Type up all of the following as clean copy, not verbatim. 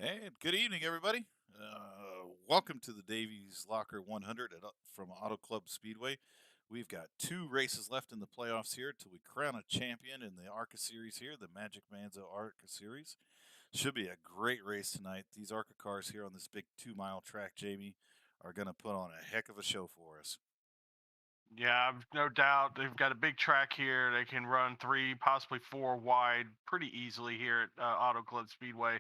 And good evening, everybody. Welcome to the Davies Locker 100 from Auto Club Speedway. We've got two races left in the playoffs here till we crown a champion in the ARCA series here, the Magic Manzo ARCA series. Should be a great race tonight. These ARCA cars here on this big 2 mile track, Jamie, are going to put on a heck of a show for us. Yeah, I've no doubt they've got a big track here. They can run three, possibly four wide pretty easily here at Auto Club Speedway.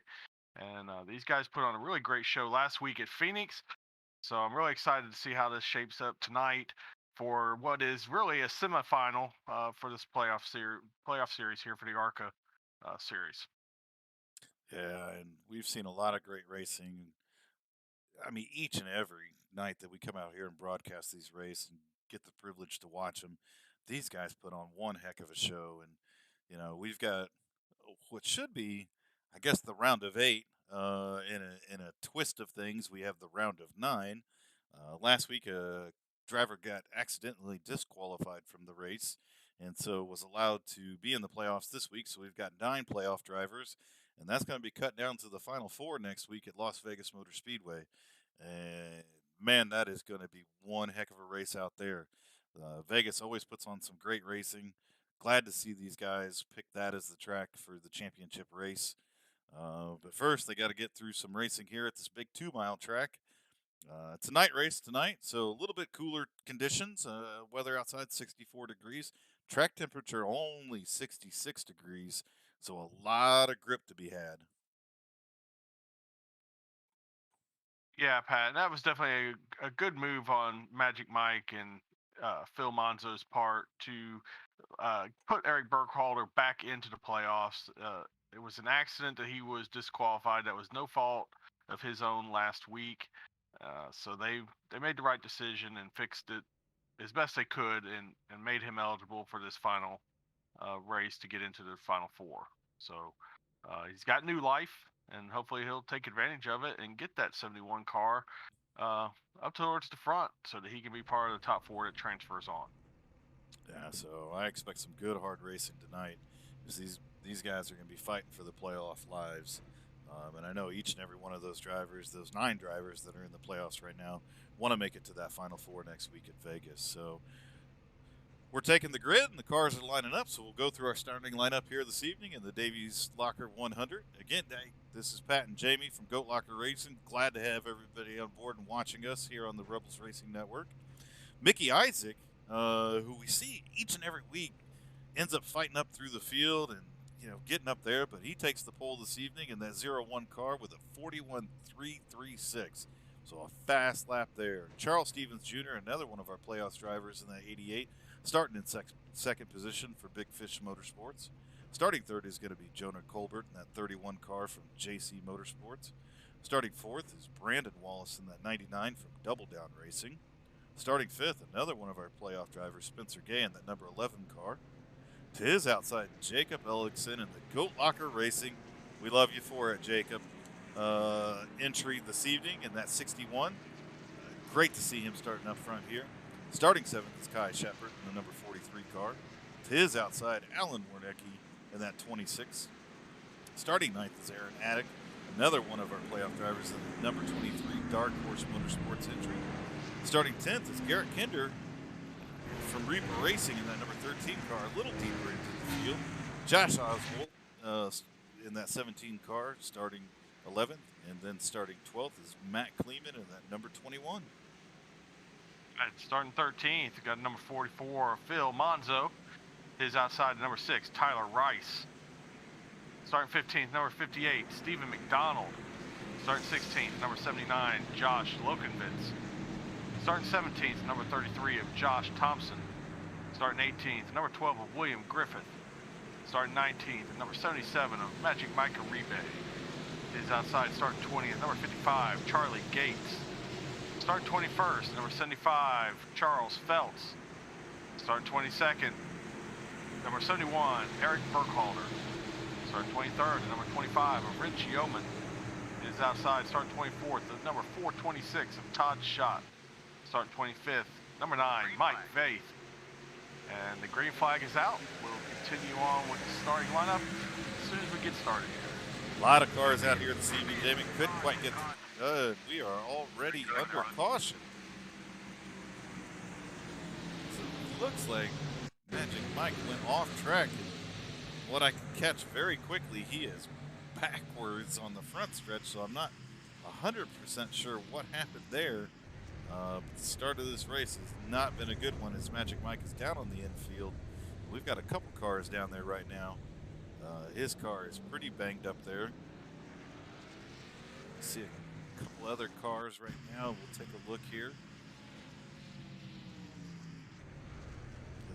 And these guys put on a really great show last week at Phoenix. So I'm really excited to see how this shapes up tonight for what is really a semifinal for this playoff series here for the ARCA series. Yeah, and we've seen a lot of great racing. I mean, each and every night that we come out here and broadcast these races and get the privilege to watch them, these guys put on one heck of a show. And we've got what should be, I guess, the round of eight. In a twist of things, we have the round of nine. Last week, a driver got accidentally disqualified from the race, and so was allowed to be in the playoffs this week. So we've got nine playoff drivers, and that's going to be cut down to the final four next week at Las Vegas Motor Speedway. And man, that is going to be one heck of a race out there. Vegas always puts on some great racing. Glad to see these guys pick that as the track for the championship race. But first, they got to get through some racing here at this big 2 mile track. It's a night race tonight, so a little bit cooler conditions. Weather outside 64 degrees. Track temperature only 66 degrees, so a lot of grip to be had. Yeah, Pat, that was definitely a good move on Magic Mike and Phil Monzo's part to put Eric Burkhalter back into the playoffs. It was an accident that he was disqualified. That was no fault of his own last week. So they made the right decision and fixed it as best they could and made him eligible for this final race to get into the final four. So he's got new life, and hopefully he'll take advantage of it and get that 71 car uh, up towards the front so that he can be part of the top four that transfers on. Yeah, so I expect some good hard racing tonight, because these guys are going to be fighting for the playoff lives. And I know each and every one of those drivers, those nine drivers that are in the playoffs right now, want to make it to that final four next week at Vegas. So we're taking the grid, and the cars are lining up. So we'll go through our starting lineup here this evening in the Davies Locker 100. Again, this is Pat and Jamie from Goat Locker Racing. Glad to have everybody on board and watching us here on the Rebels Racing Network. Mickey Isaac, who we see each and every week, ends up fighting up through the field and getting up there, but he takes the pole this evening in that 0-1 car with a 41.336. So a fast lap there. Charles Stevens Jr., another one of our playoffs drivers in that 88, starting in second position for Big Fish Motorsports. Starting third is going to be Jonah Colbert in that 31 car from JC Motorsports. Starting fourth is Brandon Wallace in that 99 from Double Down Racing. Starting fifth, another one of our playoff drivers, Spencer Gay, in that number 11 car. To his outside, Jacob Ellickson in the Goat Locker Racing. We love you for it, Jacob. Entry this evening in that 61. Great to see him starting up front here. Starting seventh is Kai Shepard in the number 43 car. To his outside, Alan Warnecki in that 26. Starting ninth is Aaron Adcock, another one of our playoff drivers in the number 23 Dark Horse Motorsports entry. Starting 10th is Garrett Kinder from Reaper Racing in that number 13 car, a little deeper into the field. Josh Oswald in that 17 car, starting 11th. And then starting 12th is Matt Kleeman in that number 21. Starting 13th, we got number 44, Phil Monzo. His outside, number 6, Tyler Rice. Starting 15th, number 58, Stephen Mcdonald. Starting 16th, number 79, Josh Lokenvitz. Starting 17th, number 33 of Josh Thompson. Starting 18th, number 12 of William Griffith. Starting 19th, number 77 of Magic Micah Rebay. His outside, starting 20th, number 55, Charlie Gates. Starting 21st, number 75, Charles Feltz. Starting 22nd, number 71, Eric Burkhalter. Starting 23rd, number 25 of Rich Yeoman. His outside, starting 24th, the number 426 of Todd Schott. Starting 25th, number 9, Mike Faith. And the green flag is out. We'll continue on with the starting lineup as soon as we get started here. A lot of cars out here this evening, Jamie. Couldn't quite get the, we are already under caution. So it looks like Magic Mike went off track. And what I can catch very quickly, he is backwards on the front stretch, so I'm not 100% sure what happened there. But the start of this race has not been a good one as Magic Mike is down on the infield. We've got a couple cars down there right now. His car is pretty banged up there. See a couple other cars right now. We'll take a look here.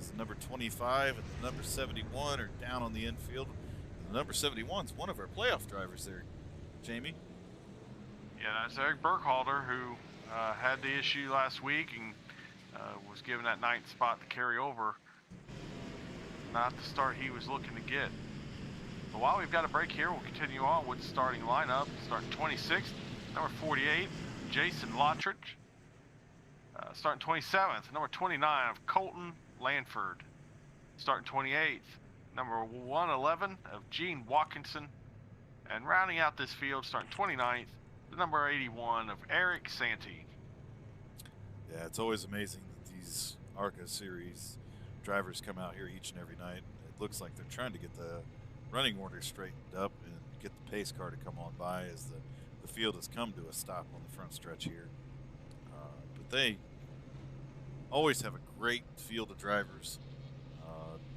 As the number 25 and the number 71 are down on the infield. And the number 71 is one of our playoff drivers there, Jamie. Yeah, that's Eric Burkhalter, who had the issue last week and was given that 9th spot to carry over. Not the start he was looking to get. But while we've got a break here, we'll continue on with the starting lineup. Starting 26th, number 48, Jason Lottridge. Starting 27th, number 29 of Colton Lanford. Starting 28th, number 111 of Gene Watkinson. And rounding out this field, starting 29th, the number 81 of Eric Santee. Yeah, it's always amazing that these ARCA series drivers come out here each and every night. It looks like they're trying to get the running order straightened up and get the pace car to come on by as the field has come to a stop on the front stretch here. But they always have a great field of drivers.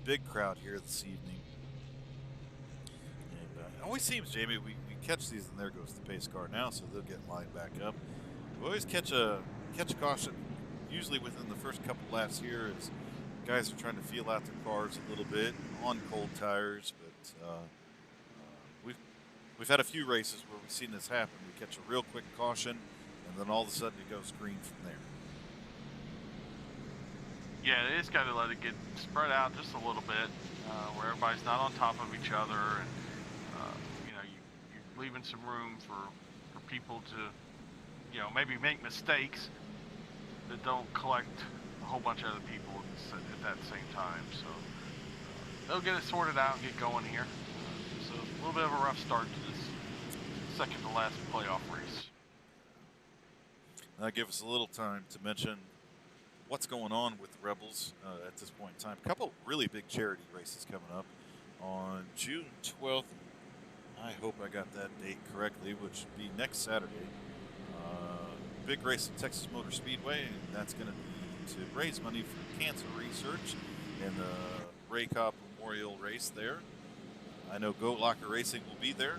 Big crowd here this evening. And it always seems, Jamie, we catch these and there goes the pace car now, so they'll get lined back up. We always catch a caution, usually within the first couple laps here, as guys are trying to feel out their cars a little bit on cold tires. But we've had a few races where we've seen this happen. We catch a real quick caution, and then all of a sudden it goes green from there. Yeah, they just got to let it get spread out just a little bit, where everybody's not on top of each other, and you're leaving some room for people to, maybe make mistakes that don't collect a whole bunch of other people at that same time. So they'll get it sorted out and get going here. So a little bit of a rough start to this second to last playoff race. That'll give us a little time to mention what's going on with the Rebels at this point in time. A couple really big charity races coming up on June 12th. I hope I got that date correctly, which would be next Saturday. Big race at Texas Motor Speedway, and that's going to be to raise money for cancer research and the Ray Cobb Memorial Race there. I know Goat Locker Racing will be there.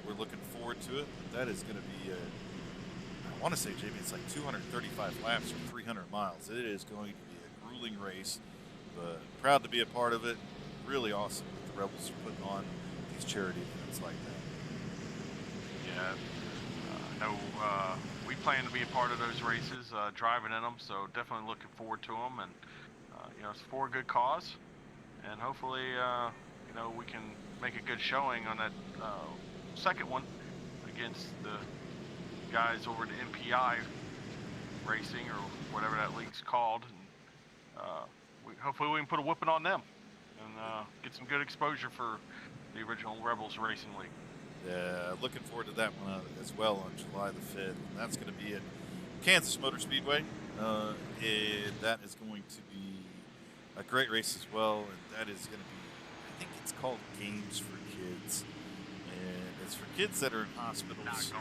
We're looking forward to it. That is going to be I want to say, Jamie, it's like 235 laps or 300 miles. It is going to be a grueling race, but proud to be a part of it. Really awesome that the Rebels are putting on these charity events like that. Yeah, I know we plan to be a part of those races, driving in them, so definitely looking forward to them. And, it's for a good cause, and hopefully, we can make a good showing on that second one against the guys over at MPI Racing, or whatever that league's called. And, hopefully we can put a whooping on them and get some good exposure for the original Rebels Racing League. Yeah, looking forward to that one as well on July the 5th. And that's going to be at Kansas Motor Speedway. And that is going to be a great race as well. And that is going to be, I think it's called Games for Kids. And it's for kids that are in hospitals.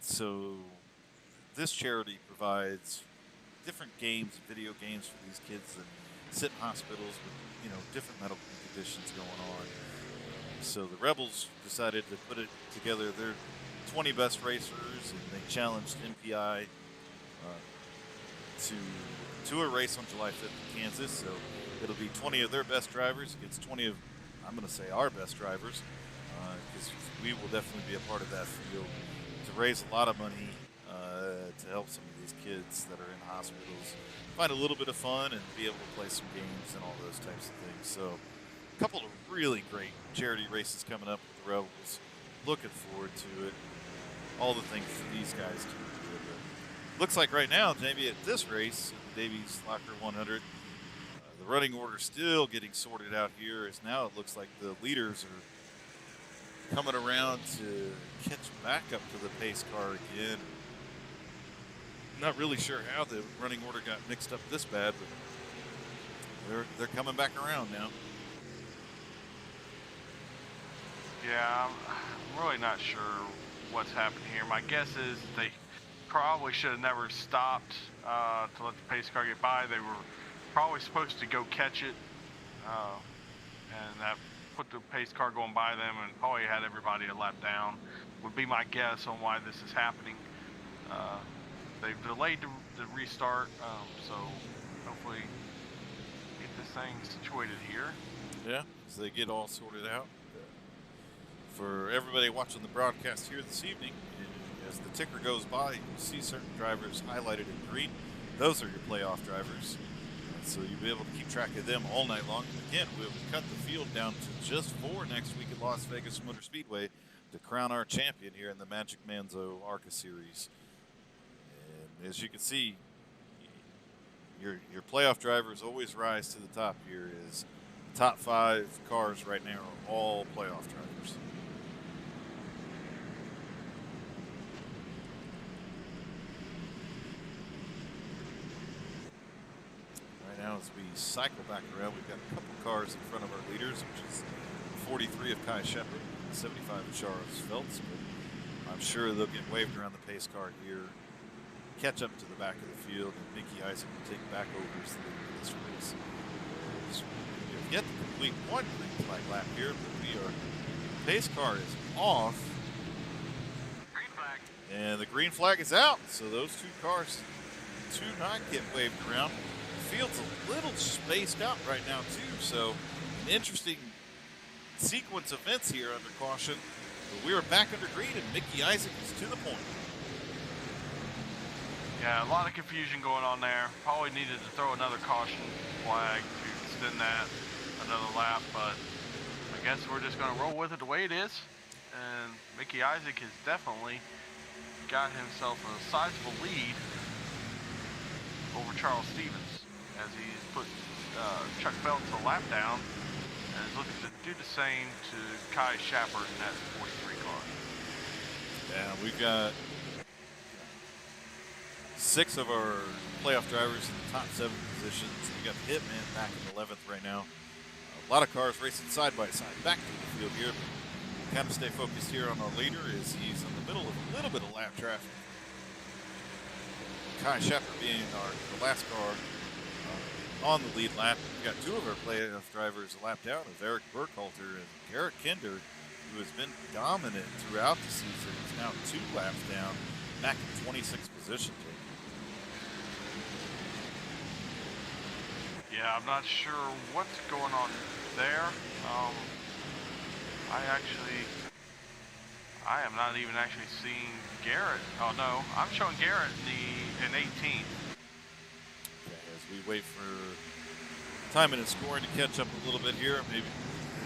So this charity provides different games, video games for these kids that sit in hospitals with, different medical conditions going on. So the Rebels decided to put it together. Their 20 best racers, and they challenged MPI to a race on July 5th in Kansas. So it'll be 20 of their best drivers against 20 of, I'm going to say, our best drivers, because we will definitely be a part of that field to raise a lot of money to help some of these kids that are in hospitals find a little bit of fun and be able to play some games and all those types of things. So a couple of really great charity races coming up with the Rebels. Looking forward to it. All the things that these guys can do. But looks like right now, Jamie, at this race, the Davey's Locker 100, the running order still getting sorted out here, as now it looks like the leaders are coming around to catch back up to the pace car again. Not really sure how the running order got mixed up this bad, but they're coming back around now. Yeah, I'm really not sure what's happened here. My guess is they probably should have never stopped to let the pace car get by. They were probably supposed to go catch it, and that put the pace car going by them and probably had everybody a lap down, would be my guess on why this is happening. They've delayed the restart, so hopefully get this thing situated here. Yeah, as they get all sorted out. For everybody watching the broadcast here this evening, as the ticker goes by, you'll see certain drivers highlighted in green. Those are your playoff drivers. So you'll be able to keep track of them all night long. Again, we'll cut the field down to just 4 next week at Las Vegas Motor Speedway to crown our champion here in the Magic Manzo ARCA series. And as you can see, your playoff drivers always rise to the top here. Is the top 5 cars right now are all playoff drivers. Now as we cycle back around, we've got a couple cars in front of our leaders, which is 43 of Kai Shepard, 75 of Charles Phelps, but I'm sure they'll get waved around the pace car here, catch up to the back of the field, and Mickey Isaac will take back over as the leader of this race. We've yet to complete one green flag lap here, but the pace car is off. Green flag. And the green flag is out, so those 2 cars do not get waved around. Field's a little spaced out right now too, so an interesting sequence of events here under caution. But we are back under green and Mickey Isaac is to the point. Yeah, a lot of confusion going on there. Probably needed to throw another caution flag to extend that another lap, but I guess we're just going to roll with it the way it is. And Mickey Isaac has definitely got himself a sizable lead over Charles Stevens, as he's put Chuck Phelps a lap down and is looking to do the same to Kai Shepard in that 43 car. Yeah, we've got 6 of our playoff drivers in the top 7 positions. We got the Hitman back in 11th right now. A lot of cars racing side by side back to the field here. But kind of stay focused here on our leader as he's in the middle of a little bit of lap traffic. Kai Shepard being the last car on the lead lap. We've got 2 of our playoff drivers a lap down of Eric Burkhalter and Garrett Kinder, who has been dominant throughout the season. He's now 2 laps down, back in 26th position. Yeah, I'm not sure what's going on there. I am not even actually seeing Garrett. Oh no, I'm showing Garrett in 18th. As we wait for timing and scoring to catch up a little bit here,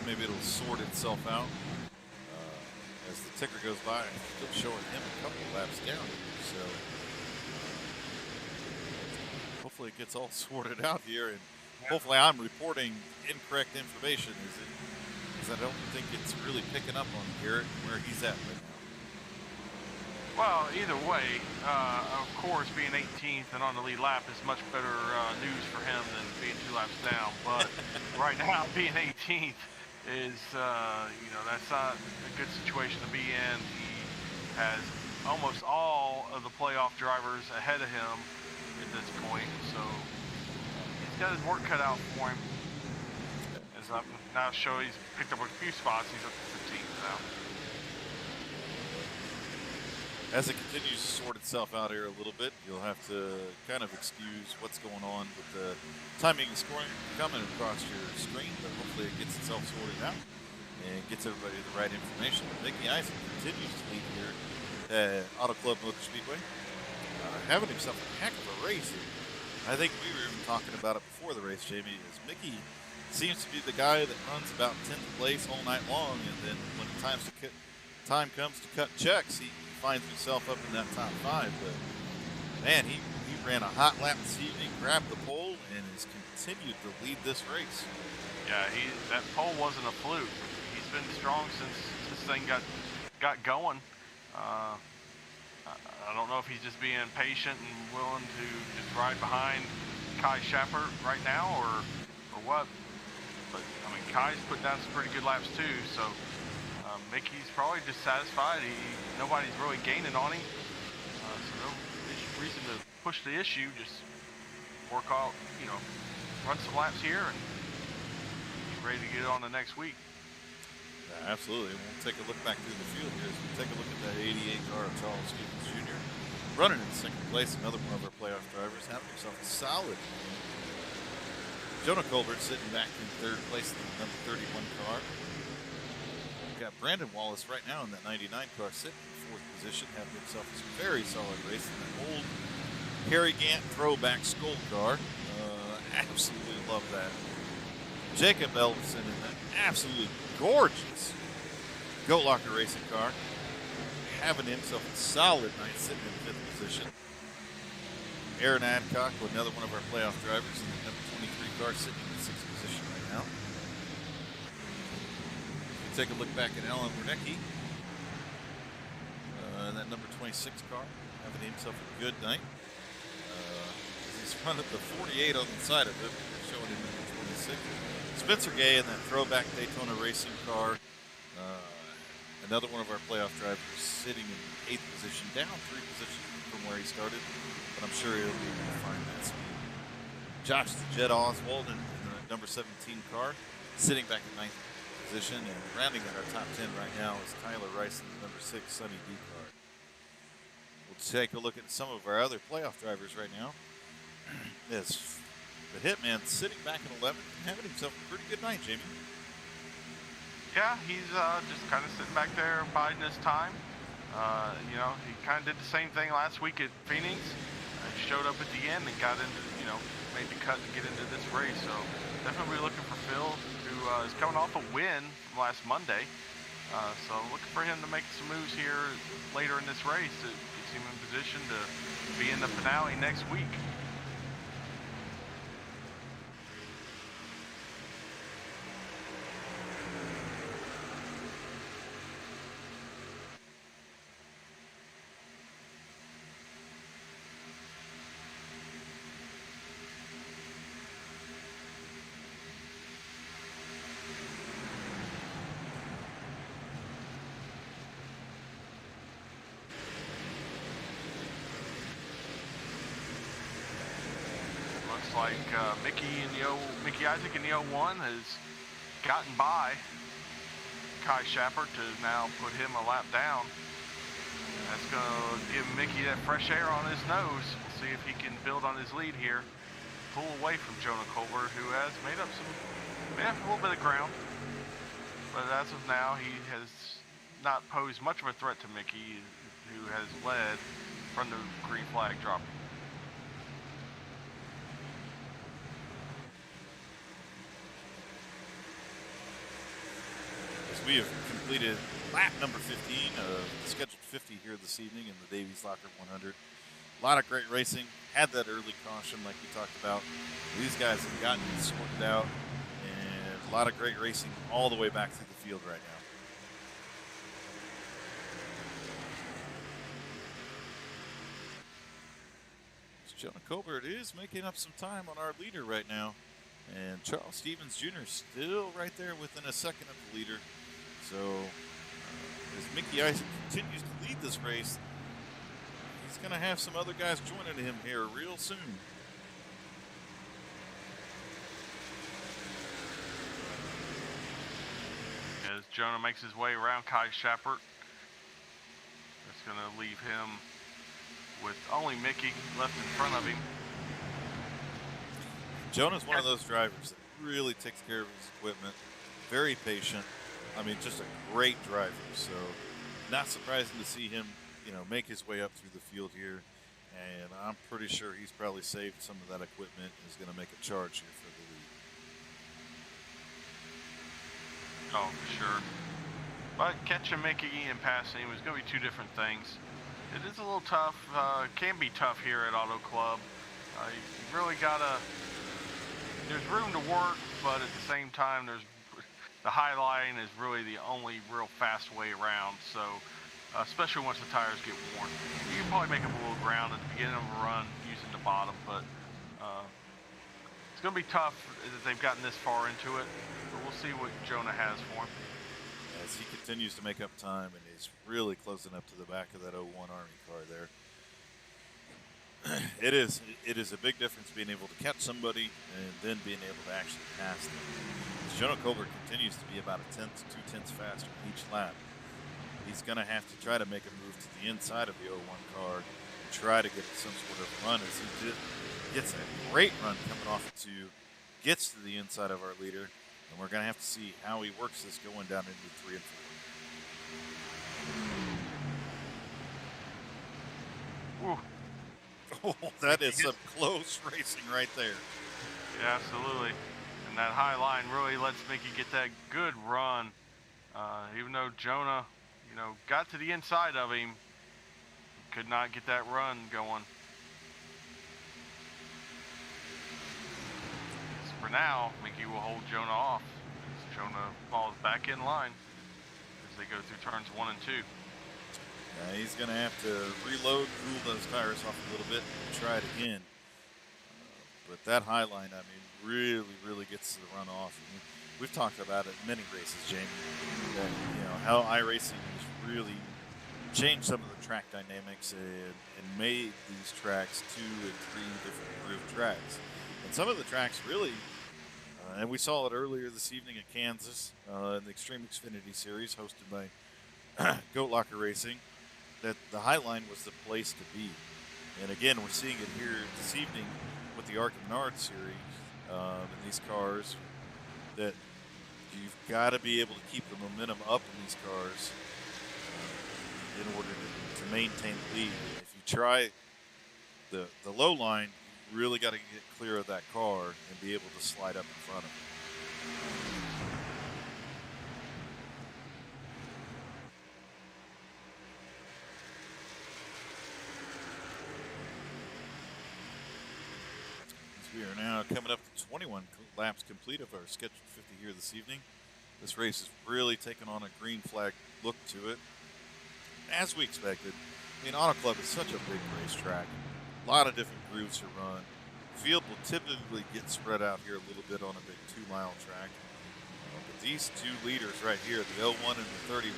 maybe it'll sort itself out. As the ticker goes by, I'm still showing him a couple laps down. So hopefully it gets all sorted out here, and hopefully I'm reporting incorrect information. Because I don't think it's really picking up on Garrett where he's at right now. Well, either way, of course, being 18th and on the lead lap is much better news for him than being 2 laps down. But right now, being 18th is, that's not a good situation to be in. He has almost all of the playoff drivers ahead of him at this point, so he's got his work cut out for him. As I'm now showing, he's picked up a few spots. He's up to 15th now. As it continues to sort itself out here a little bit, you'll have to kind of excuse what's going on with the timing and scoring coming across your screen, but hopefully it gets itself sorted out and gets everybody the right information. Mickey Isaac continues to lead here at Auto Club Motor Speedway, having himself a heck of a race. I think we were even talking about it before the race, Jamie, is Mickey seems to be the guy that runs about 10th place all night long, and then when time comes to cut checks, he finds himself up in that top 5. But man, he ran a hot lap this evening, grabbed the pole, and has continued to lead this race. Yeah, that pole wasn't a fluke. He's been strong since this thing got going. I don't know if he's just being patient and willing to just ride behind Kai Shepard right now, or what. But I mean, Kai's put down some pretty good laps too, so Mickey's probably just satisfied. Nobody's really gaining on him, so no reason to push the issue. Just work out, run some laps here and get ready to get on the next week. Yeah, absolutely. We'll take a look back through the field here as we take a look at that 88 car of Charles Stevens Jr. running in second place. Another one of our playoff drivers having himself a solid. Jonah Colbert sitting back in third place in the number 31 car. We've got Brandon Wallace right now in that 99 car sitting in fourth position, having himself a very solid race in that old Harry Gant throwback Skull car. Absolutely love that. Jacob Ellison in that absolutely gorgeous Goat Locker racing car, having himself a solid night sitting in fifth position. Aaron Adcock, another one of our playoff drivers, in the number 23 car, sitting in sixth position right now. Take a look back at Alan Wernicke, that number 26 car, having himself a good night. He's running the 48 on the side of it, showing him number 26. Spencer Gay in that throwback Daytona racing car. Another one of our playoff drivers sitting in eighth position, down 3 positions from where he started, but I'm sure he'll be able to find that speed. Josh the Jet Oswald in the number 17 car, sitting back in ninth position, and rounding out our top 10 right now is Tyler Rice in the number 6 Sunny D car. We'll take a look at some of our other playoff drivers right now. Yes, the Hitman sitting back in 11th and having himself a pretty good night, Jamie. Yeah, he's just kind of sitting back there biding his time. He kind of did the same thing last week at Phoenix. He showed up at the end and got into, made the cut to get into this race. So definitely looking for Phil, who is coming off a win from last Monday. So looking for him to make some moves here later in this race to get him in position to be in the finale next week. Like Mickey Isaac in the 01 has gotten by Kai Shepard to now put him a lap down. That's going to give Mickey that fresh air on his nose. We'll see if he can build on his lead here, pull away from Jonah Colbert, who has made up a little bit of ground. But as of now, he has not posed much of a threat to Mickey, who has led from the green flag drop. We have completed lap number 15 of the scheduled 50 here this evening in the Davies Locker 100. A lot of great racing. Had that early caution like we talked about. These guys have gotten it sorted out, and a lot of great racing all the way back through the field right now. Jonah Colbert is making up some time on our leader right now, and Charles Stevens Jr. still right there within a second of the leader. So, as Mickey Isaac continues to lead this race, he's going to have some other guys joining him here real soon. As Jonah makes his way around Kai Shepard, that's going to leave him with only Mickey left in front of him. Jonah's one of those drivers that really takes care of his equipment, very patient. I mean, just a great driver. So, not surprising to see him, make his way up through the field here. And I'm pretty sure he's probably saved some of that equipment and is going to make a charge here for the lead. Oh, for sure. But catching Mickey and passing him is going to be two different things. It is a little tough. Can be tough here at Auto Club. You really got to... There's room to work, but at the same time, there's the high line is really the only real fast way around. So, especially once the tires get worn, you can probably make up a little ground at the beginning of a run using the bottom, but it's going to be tough that they've gotten this far into it. But we'll see what Jonah has for him. As he continues to make up time, and he's really closing up to the back of that 01 Army car there. It is a big difference being able to catch somebody and then being able to actually pass them. Jonah Colbert continues to be about a tenth to 2/10 faster each lap. He's going to have to try to make a move to the inside of the 01 car and try to get some sort of run as he gets a great run coming off gets to the inside of our leader. And we're going to have to see how he works this going down into 3 and 4. Whew. Oh, that is some close racing right there. Yeah, absolutely. And that high line really lets Mickey get that good run. Even though Jonah, got to the inside of him, could not get that run going. So for now, Mickey will hold Jonah off as Jonah falls back in line as they go through turns 1 and 2. He's going to have to reload, cool those tires off a little bit, and try it again. But that high line, I mean, really gets the run off. I mean, we've talked about it in many races, Jamie, that, how iRacing has really changed some of the track dynamics and made these tracks 2 and 3 different groove tracks. And some of the tracks really, and we saw it earlier this evening at Kansas in the Extreme Xfinity Series hosted by Goat Locker Racing, that the High Line was the place to be. And again, we're seeing it here this evening with the ARCA Menard series in these cars, that you've got to be able to keep the momentum up in these cars in order to maintain the lead. If you try the low line, you really got to get clear of that car and be able to slide up in front of it. We are now coming up to 21 laps complete of our scheduled 50 here this evening. This race has really taken on a green flag look to it, as we expected. I mean, Auto Club is such a big racetrack. A lot of different grooves to run. Field will typically get spread out here a little bit on a big 2-mile track. But these two leaders right here, the 01 and the 31,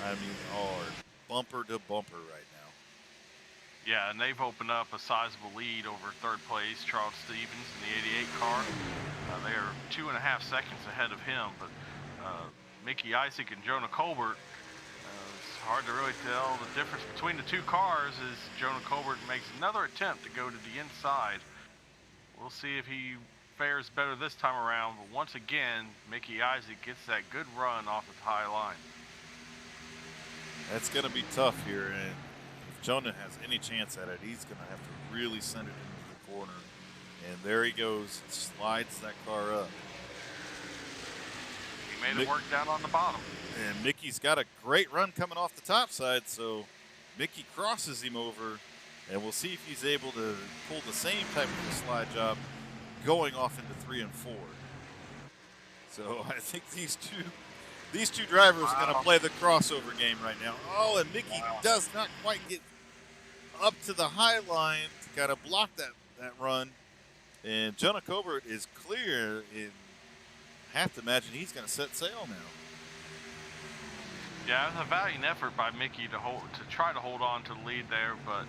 I mean, are bumper to bumper right now. Yeah, and they've opened up a sizable lead over third place, Charles Stevens in the 88 car. They are 2.5 seconds ahead of him, but Mickey Isaac and Jonah Colbert, it's hard to really tell the difference between the two cars as Jonah Colbert makes another attempt to go to the inside. We'll see if he fares better this time around, but once again, Mickey Isaac gets that good run off the high line. That's going to be tough here, and Jonah has any chance at it, he's going to have to really send it into the corner. And there he goes, slides that car up. He made it work down on the bottom. And Mickey's got a great run coming off the top side, so Mickey crosses him over, and we'll see if he's able to pull the same type of a slide job going off into 3 and 4. So I think these two drivers are going to play the crossover game right now. Oh, and Mickey does not quite get up to the high line to kind of block that run. And Jonah Colbert is clear. And I have to imagine he's going to set sail now. Yeah, it was a valiant effort by Mickey to try to hold on to the lead there, but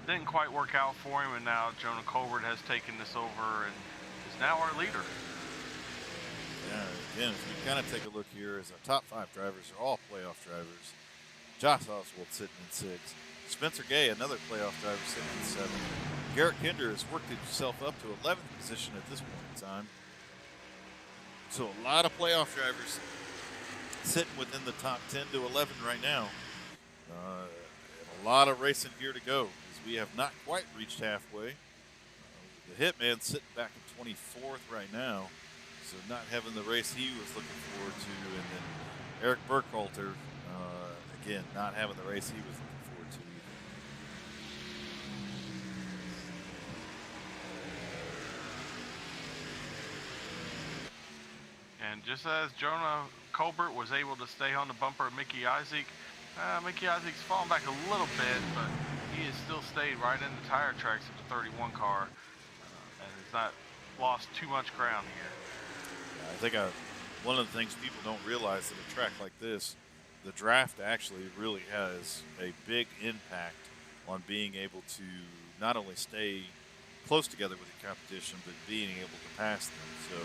didn't quite work out for him. And now Jonah Colbert has taken this over and is now our leader. Yeah, again, if you kind of take a look here, as our top 5 drivers are all playoff drivers. Josh Oswald sitting in 6. Spencer Gay, another playoff driver, sitting in 7. Garrett Kinder has worked himself up to 11th position at this point in time. So a lot of playoff drivers sitting within the top 10 to 11 right now. A lot of racing here to go, as we have not quite reached halfway. The Hitman sitting back at 24th right now. So not having the race he was looking forward to. And then Eric Burkhalter, again, not having the race he was looking forward to either. And And just as Jonah Colbert was able to stay on the bumper of Mickey Isaac, Mickey Isaac's fallen back a little bit, but he has still stayed right in the tire tracks of the 31 car and has not lost too much ground here. Yeah, I think one of the things people don't realize at a track like this, the draft actually really has a big impact on being able to not only stay close together with the competition, but being able to pass them. So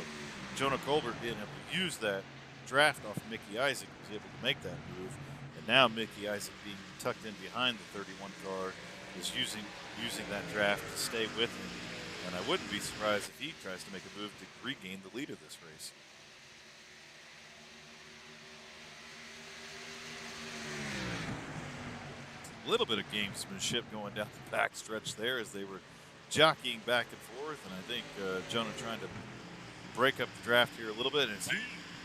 Jonah Colbert being able to use that draft off of Mickey Isaac was able to make that move. And now Mickey Isaac being tucked in behind the 31 car is using that draft to stay with him. And I wouldn't be surprised if he tries to make a move to regain the lead of this race. A little bit of gamesmanship going down the back stretch there as they were jockeying back and forth, and I think Jonah trying to break up the draft here a little bit as he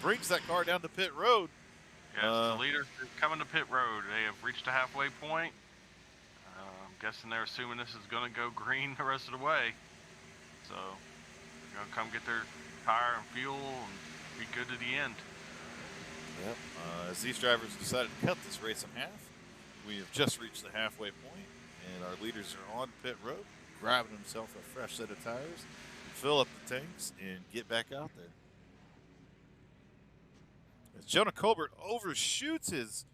brings that car down to pit road. Yes, the leader is coming to pit road. They have reached a halfway point. I'm guessing they're assuming this is going to go green the rest of the way. So they're going to come get their tire and fuel and be good to the end. Yep. As these drivers decided to cut this race in half, we have just reached the halfway point, and our leaders are on pit road, grabbing himself a fresh set of tires, fill up the tanks, and get back out there. As Jonah Colbert overshoots his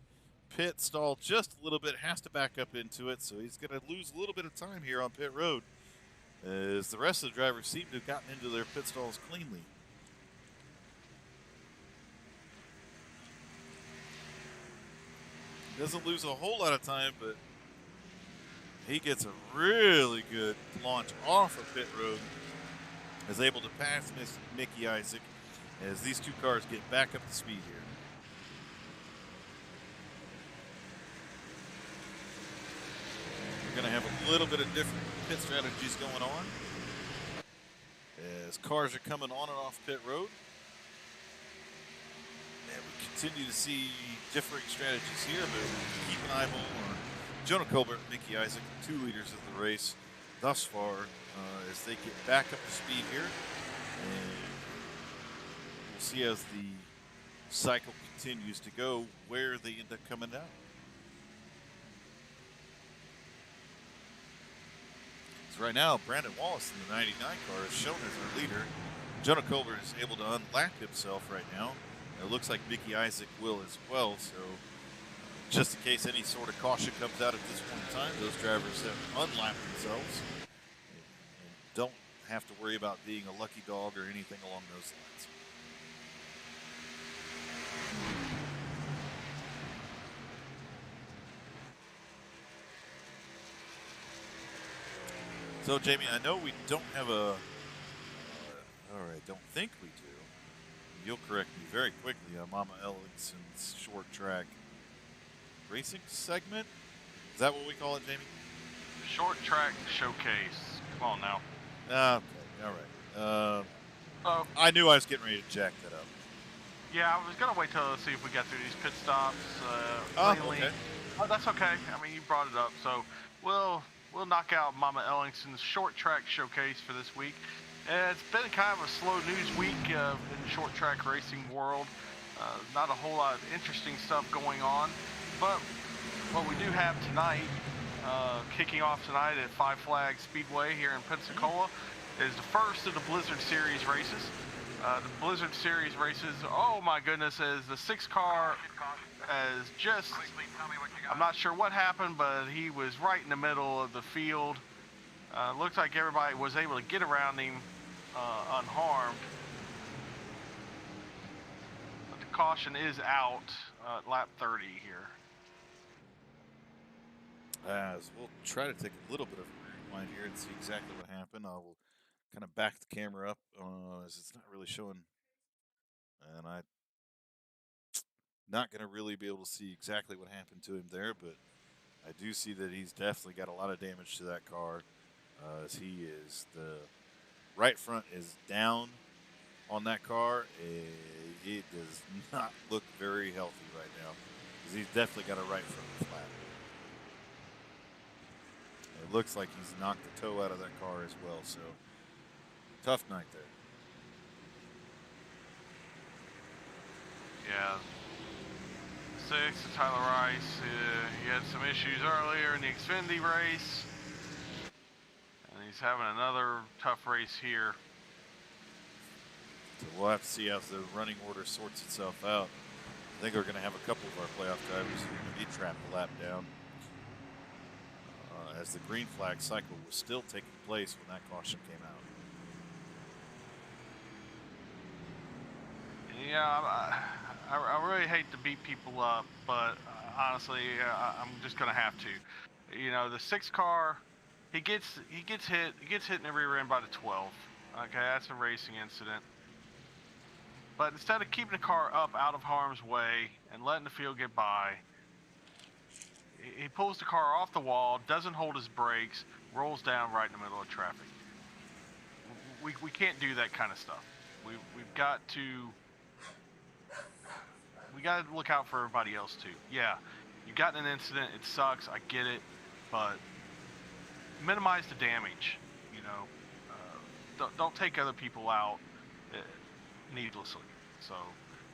pit stall just a little bit, has to back up into it, so he's going to lose a little bit of time here on pit road, as the rest of the drivers seem to have gotten into their pit stalls cleanly. Doesn't lose a whole lot of time, but he gets a really good launch off of pit road. Is able to pass Mickey Isaac as these two cars get back up to speed here. We're going to have a little bit of different pit strategies going on as cars are coming on and off pit road. And we continue to see differing strategies here, but keep an eye on Jonah Colbert and Mickey Isaac, the two leaders of the race thus far, as they get back up to speed here. And we'll see as the cycle continues to go where they end up coming down. So right now, Brandon Wallace in the 99 car is shown as our leader. Jonah Colbert is able to unlap himself right now. It looks like Mickey Isaac will as well, so just in case any sort of caution comes out at this point in time, those drivers have unlapped themselves and don't have to worry about being a lucky dog or anything along those lines. So, Jamie, I know we don't have a, don't think we do. You'll correct me very quickly on Mama Ellingson's short track racing segment. Is that what we call it, Jamie? Short track showcase. Come on now. Okay, all right. I knew I was getting ready to jack that up. Yeah, I was going to wait till see if we got through these pit stops. Okay. Oh, that's okay. I mean, you brought it up, so we'll knock out Mama Ellingson's short track showcase for this week. It's been kind of a slow news week in the short track racing world. Not a whole lot of interesting stuff going on, but what we do have tonight, kicking off tonight at Five Flags Speedway here in Pensacola, is the first of the Blizzard Series races. The Blizzard Series races, oh my goodness, as the 6 car has just, I'm not sure what happened, but he was right in the middle of the field. Looks like everybody was able to get around him unharmed. But the caution is out at lap 30 here. As we'll try to take a little bit of a rewind here and see exactly what happened. I will kind of back the camera up as it's not really showing. And I'm not going to really be able to see exactly what happened to him there, but I do see that he's definitely got a lot of damage to that car. As he is, the right front is down on that car. It does not look very healthy right now, because he's definitely got a right front flat. It looks like he's knocked the toe out of that car as well, so tough night there. Yeah. 6, Tyler Rice. He had some issues earlier in the Xfinity race. And he's having another tough race here. So we'll have to see how the running order sorts itself out. I think we're going to have a couple of our playoff drivers who are going to be trapped a lap down. As the green flag cycle was still taking place when that caution came out. Yeah, I really hate to beat people up, but honestly, I'm just gonna have to. You know, the 6 car, he gets hit in the rear end by the 12. Okay, that's a racing incident. But instead of keeping the car up out of harm's way and letting the field get by, he pulls the car off the wall, doesn't hold his brakes, rolls down right in the middle of traffic. We can't do that kind of stuff. We've got to look out for everybody else too. Yeah, you got in an incident, it sucks, I get it, but minimize the damage. You know, don't take other people out needlessly. So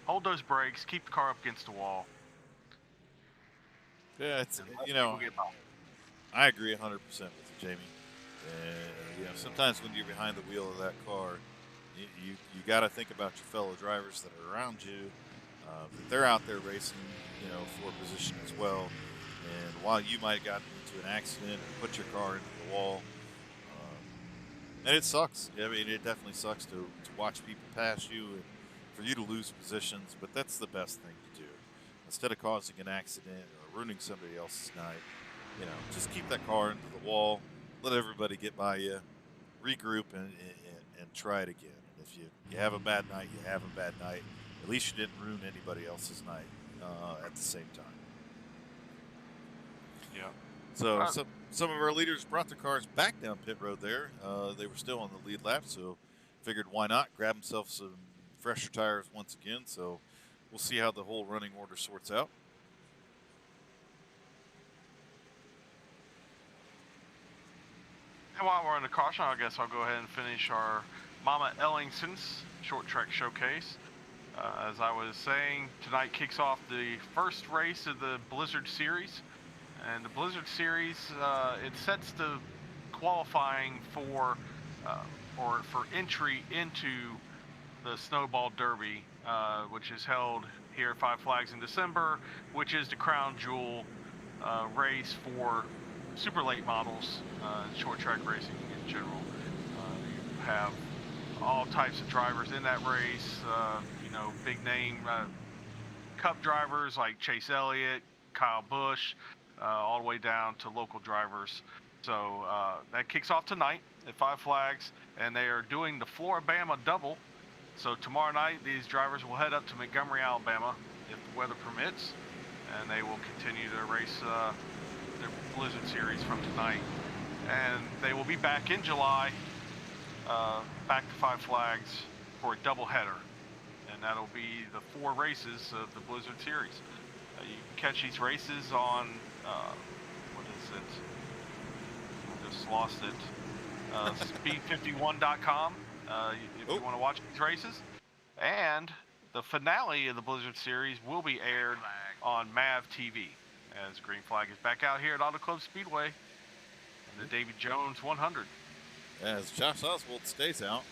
hold those brakes, keep the car up against the wall. Yeah, it's, you know, I agree 100% with you, Jamie. You know, sometimes when you're behind the wheel of that car, you got to think about your fellow drivers that are around you. That they're out there racing, you know, for position as well. And while you might have gotten into an accident and put your car into the wall, and it sucks. I mean, it definitely sucks to watch people pass you and for you to lose positions. But that's the best thing to do. Instead of causing an accident or ruining somebody else's night, you know, just keep that car into the wall. Let everybody get by you. Regroup and try it again. If you have a bad night, you have a bad night. At least you didn't ruin anybody else's night at the same time. Yeah. So some of our leaders brought their cars back down pit road there. They were still on the lead lap, so figured why not grab themselves some fresher tires once again. So we'll see how the whole running order sorts out. And while we're on the caution, I guess I'll go ahead and finish our Mama Ellingson's short track showcase. As I was saying, tonight kicks off the first race of the Blizzard Series. And the Blizzard Series, it sets the qualifying for entry into the Snowball Derby, which is held here at Five Flags in December, which is the crown jewel race for super late models, short track racing in general. You have all types of drivers in that race. You know, big name Cup drivers like Chase Elliott, Kyle Busch, all the way down to local drivers. So that kicks off tonight at Five Flags, and they are doing the Floribama double. So tomorrow night, these drivers will head up to Montgomery, Alabama, if the weather permits, and they will continue to race their Blizzard Series from tonight. And they will be back in July, back to Five Flags for a doubleheader. And that'll be the 4 races of the Blizzard Series. You can catch these races on, what is it? I just lost it. Speed51.com if you want to watch these races. And the finale of the Blizzard Series will be aired on MAV TV as Green Flag is back out here at Auto Club Speedway in the Davey Jones 100. As Josh Oswald stays out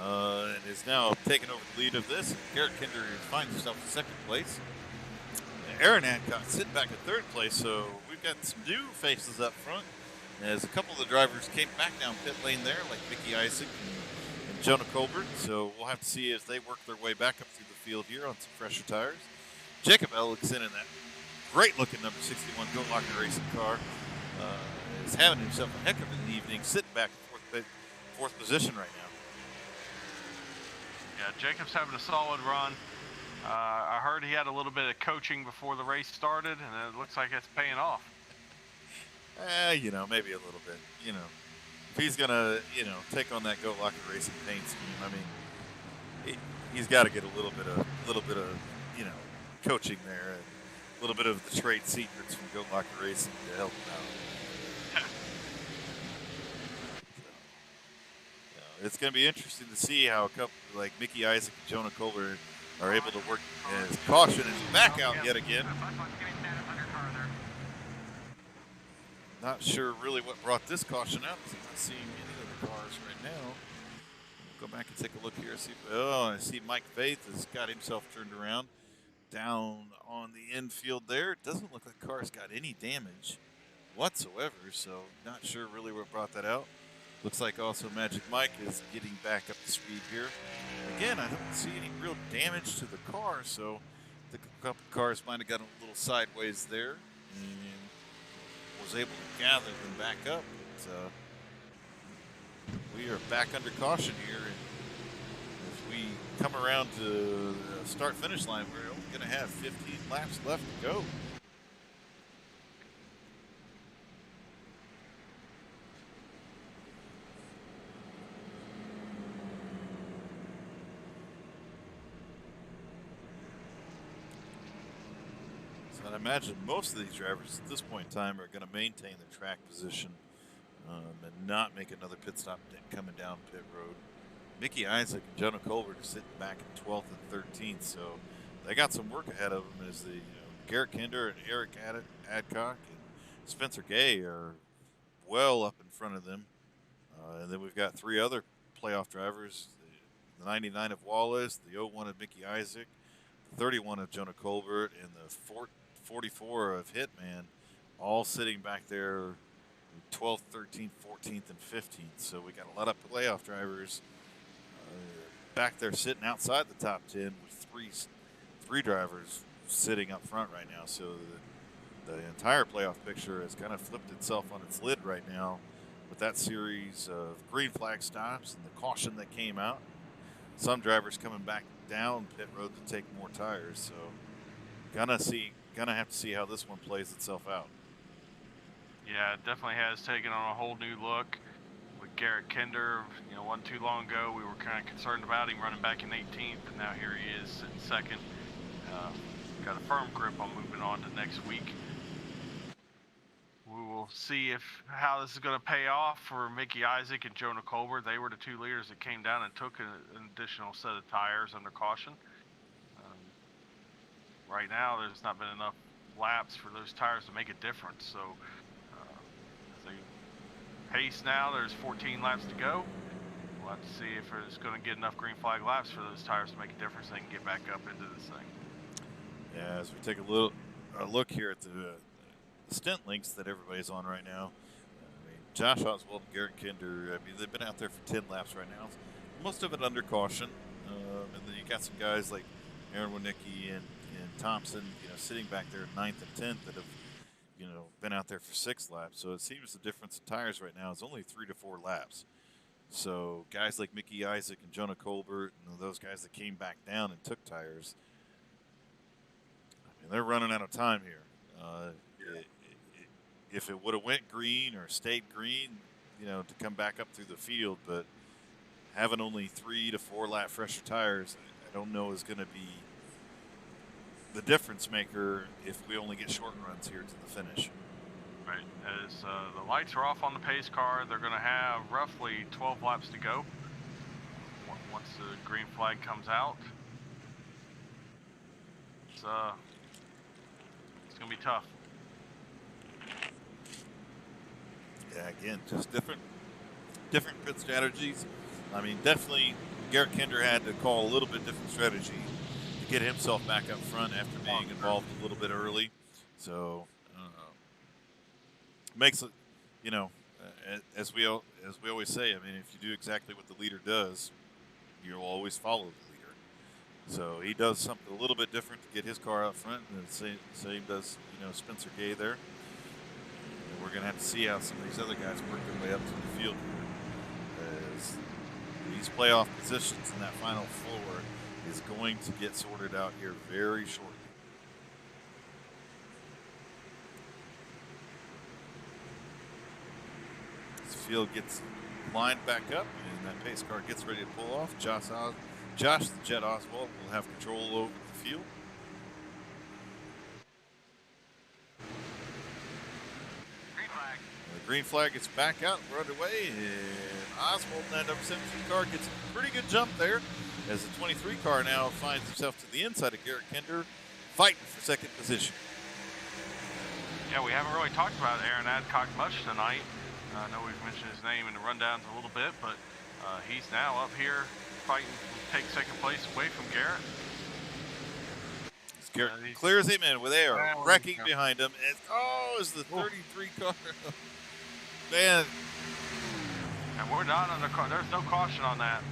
and is now taking over the lead of this, Garrett Kinder finds himself in second place. Aaron Adcock sitting back in third place, so we've got some new faces up front. As a couple of the drivers came back down pit lane there, like Mickey Isaac and Jonah Colbert. So we'll have to see as they work their way back up through the field here on some fresher tires. Jacob Ellickson in that great-looking number 61 Goat Locker Racing car is having himself a heck of an evening, sitting back in fourth position right now. Yeah, Jacob's having a solid run. I heard he had a little bit of coaching before the race started, and it looks like it's paying off. You know, maybe a little bit. You know, if he's gonna, you know, take on that Goat Locker Racing paint scheme, I mean, he's got to get a little bit of, you know, coaching there, and a little bit of the trade secrets from Goat Locker Racing to help him out. So, it's going to be interesting to see how a couple like Mickey Isaac and Jonah Colbert are able to work as caution is back out yet again. Not sure really what brought this caution out. I'm not seeing any of the cars right now. Go back and take a look here. See, I see Mike Faith has got himself turned around down on the infield there. It doesn't look like the car's got any damage whatsoever, so not sure really what brought that out. Looks like also Magic Mike is getting back up to speed here. Again, I don't see any real damage to the car, so I think a couple cars might have gotten a little sideways there and was able to gather them back up. But, we are back under caution here, and as we come around to the start-finish line, we're only going to have 15 laps left to go. So I imagine most of these drivers at this point in time are going to maintain their track position and not make another pit stop coming down pit road. Mickey Isaac and Jonah Colbert are sitting back in 12th and 13th, so they got some work ahead of them. As the Garrett Kinder and Eric Adcock and Spencer Gay are well up in front of them. And then we've got three other playoff drivers: the 99 of Wallace, the 01 of Mickey Isaac, the 31 of Jonah Colbert, and the 44 of Hitman, all sitting back there 12th, 13th, 14th, and 15th. So we got a lot of playoff drivers back there sitting outside the top 10 with three drivers sitting up front right now. So the entire playoff picture has kind of flipped itself on its lid right now with that series of green flag stops and the caution that came out. Some drivers coming back down pit road to take more tires. So gonna have to see how this one plays itself out. Yeah, it definitely has taken on a whole new look with Garrett Kinder. Wasn't too long ago we were kind of concerned about him running back in 18th, and now here he is in second. Got a firm grip on moving on to next week. We will see how this is going to pay off for Mickey Isaac and Jonah Colbert. They were the two leaders that came down and took an additional set of tires under caution. Right now, there's not been enough laps for those tires to make a difference. So pace now, there's 14 laps to go. We'll have to see if it's going to get enough green flag laps for those tires to make a difference. They can get back up into this thing. Yeah, as we take a look here at the stint links that everybody's on right now. I mean, Josh Oswald and Garrett Kinder, they've been out there for 10 laps right now. Most of it under caution. And then you got some guys like Aaron Winicki and Thompson, sitting back there 9th and 10th that have been out there for 6 laps. So it seems the difference in tires right now is only 3 to 4 laps. So guys like Mickey Isaac and Jonah Colbert and those guys that came back down and took tires, they're running out of time here. If it would have went green or stayed green, to come back up through the field, but having only 3 to 4 lap fresher tires, I don't know is going to be the difference maker if we only get short runs here to the finish. Right. As the lights are off on the pace car, they're going to have roughly 12 laps to go once the green flag comes out. It's going to be tough. Yeah, again, just different pit strategies. Definitely Garrett Kinder had to call a little bit different strategy to get himself back up front after being involved a little bit early. So makes it, as we always say, if you do exactly what the leader does, you'll always follow the leader. So he does something a little bit different to get his car out front, and the same does Spencer Gay there. And we're going to have to see how some of these other guys work their way up to the field here, as these playoff positions in that final four is going to get sorted out here very shortly. This field gets lined back up, and that pace car gets ready to pull off. Josh the Jet Oswald will have control over the field. Green flag. The green flag gets back out. We're underway, and Oswald in that number 17 car gets a pretty good jump there. as the 23 car now finds himself to the inside of Garrett Kinder, fighting for second position. Yeah, we haven't really talked about Aaron Adcock much tonight. I know we've mentioned his name in the rundowns a little bit, but he's now up here fighting to take second place away from Garrett. Garrett clears him in with air, wrecking behind him. And, is the 33 car. Man. And we're not on the car. There's no caution on that.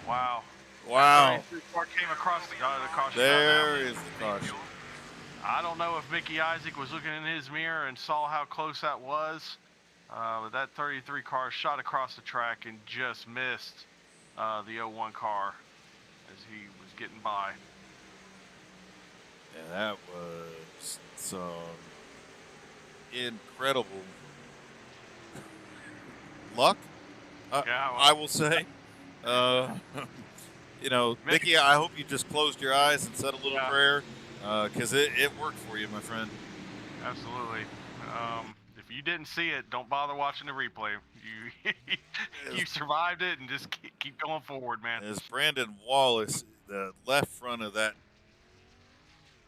Wow. Wow. The car came across the caution. There is the caution. I don't know if Mickey Isaac was looking in his mirror and saw how close that was. But that 33 car shot across the track and just missed the 01 car as he was getting by. Yeah, that was some incredible luck, I will say. You know, Mickey, I hope you just closed your eyes and said a little prayer, because it worked for you, my friend. Absolutely. If you didn't see it, don't bother watching the replay. You survived it, and just keep going forward, man. As Brandon Wallace, the left front of that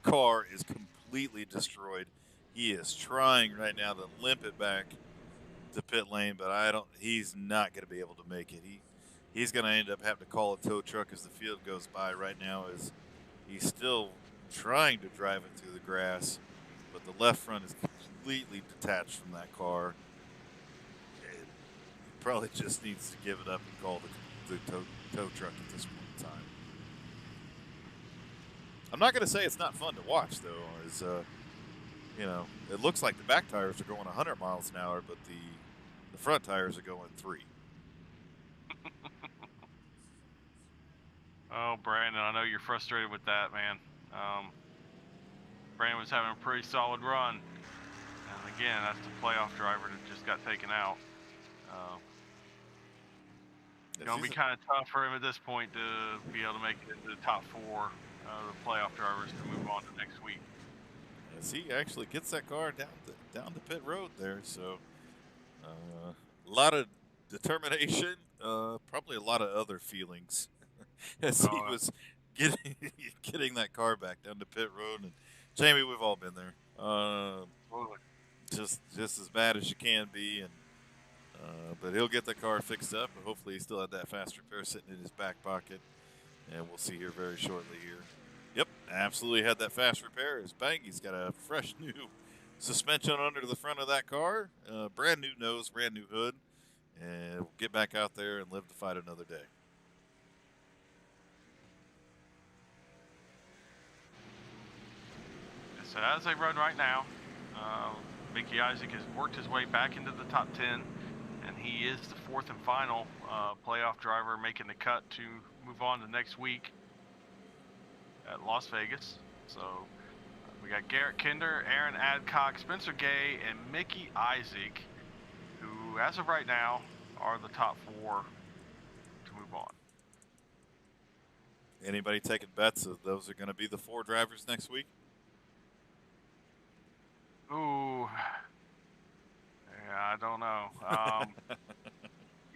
car is completely destroyed. He is trying right now to limp it back to pit lane, but he's not going to be able to make it. He's going to end up having to call a tow truck as the field goes by right now, as he's still trying to drive it through the grass, but the left front is completely detached from that car. He probably just needs to give it up and call the tow truck at this point in time. I'm not going to say it's not fun to watch, though. As you know, it looks like the back tires are going 100 miles an hour, but the front tires are going 3. Oh, Brandon, I know you're frustrated with that, man. Brandon was having a pretty solid run, and again, that's the playoff driver that just got taken out. It's going to be kind of tough for him at this point to be able to make it into the top 4 the playoff drivers to move on to next week. As he actually gets that car down the pit road there, so a lot of determination, probably a lot of other feelings as he was getting that car back down the pit road. And Jamie, we've all been there. Just as bad as you can be, and but he'll get the car fixed up, and hopefully he still had that fast repair sitting in his back pocket, and we'll see here very shortly here. Yep, absolutely had that fast repair. His Bangy's got a fresh new suspension under the front of that car, brand new nose, brand new hood, and we'll get back out there and live to fight another day. So as they run right now, Mickey Isaac has worked his way back into the top 10, and he is the 4th and final playoff driver making the cut to move on to next week at Las Vegas. So we got Garrett Kinder, Aaron Adcock, Spencer Gay, and Mickey Isaac, who as of right now are the top 4 to move on. Anybody taking bets that those are going to be the 4 drivers next week? Ooh, yeah, I don't know.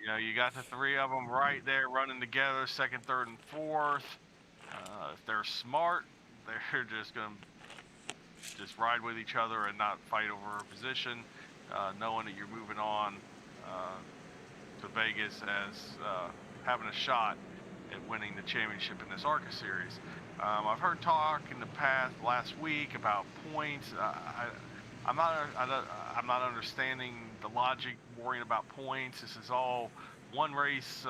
You know, you got the 3 of them right there running together, 2nd, 3rd, and 4th. If they're smart, they're just going to ride with each other and not fight over a position, knowing that you're moving on to Vegas as having a shot at winning the championship in this ARCA series. I've heard talk in the last week about points. I'm not understanding the logic worrying about points. This is all one race,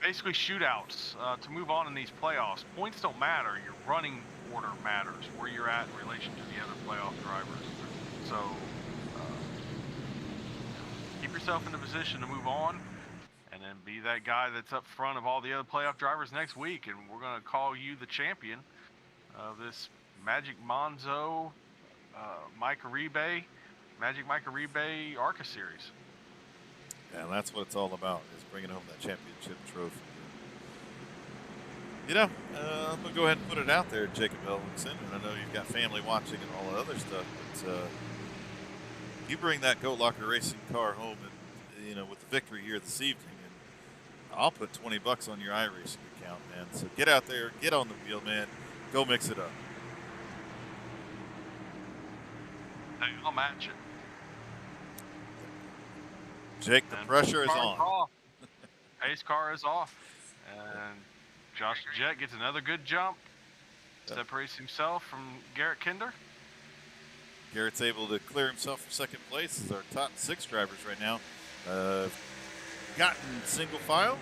basically shootouts to move on in these playoffs. Points don't matter. Your running order matters, where you're at in relation to the other playoff drivers. So keep yourself in the position to move on, and then be that guy that's up front of all the other playoff drivers next week. And we're going to call you the champion of this Magic Manzo Magic Mike Uribe ARCA series. Yeah, and that's what it's all about, is bringing home that championship trophy. You know, I'm going to go ahead and put it out there, Jacob Ellingson, and I know you've got family watching and all the other stuff, but you bring that Goat Locker Racing car home, and, you know, with the victory here this evening, I'll put $20 on your iRacing account, man. So get out there, get on the wheel, man. Go mix it up. Hey, I'll match it. Jake, the pressure is on. Pace car is off. And Josh the Jet gets another good jump. Separates himself from Garrett Kinder. Garrett's able to clear himself from second place as our top 6 drivers right now. Gotten single file.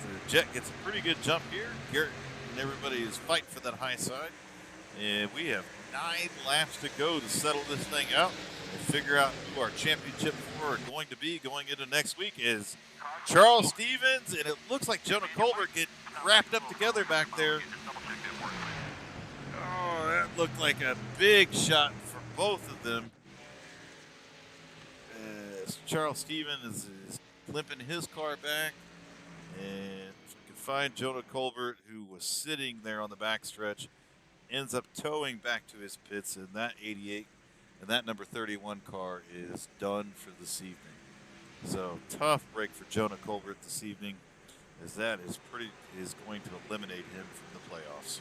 The Jet gets a pretty good jump here. Garrett and everybody is fighting for that high side. And we have 9 laps to go to settle this thing out and figure out who our championship 4 are going to be going into next week. Is Charles Stevens, and it looks like Jonah Colbert get wrapped up together back there. Oh, that looked like a big shot for both of them. Charles Stevens is limping his car back, and you can find Jonah Colbert, who was sitting there on the backstretch, ends up towing back to his pits, and that 88 and that number 31 car is done for this evening. So tough break for Jonah Colbert this evening, as that is going to eliminate him from the playoffs.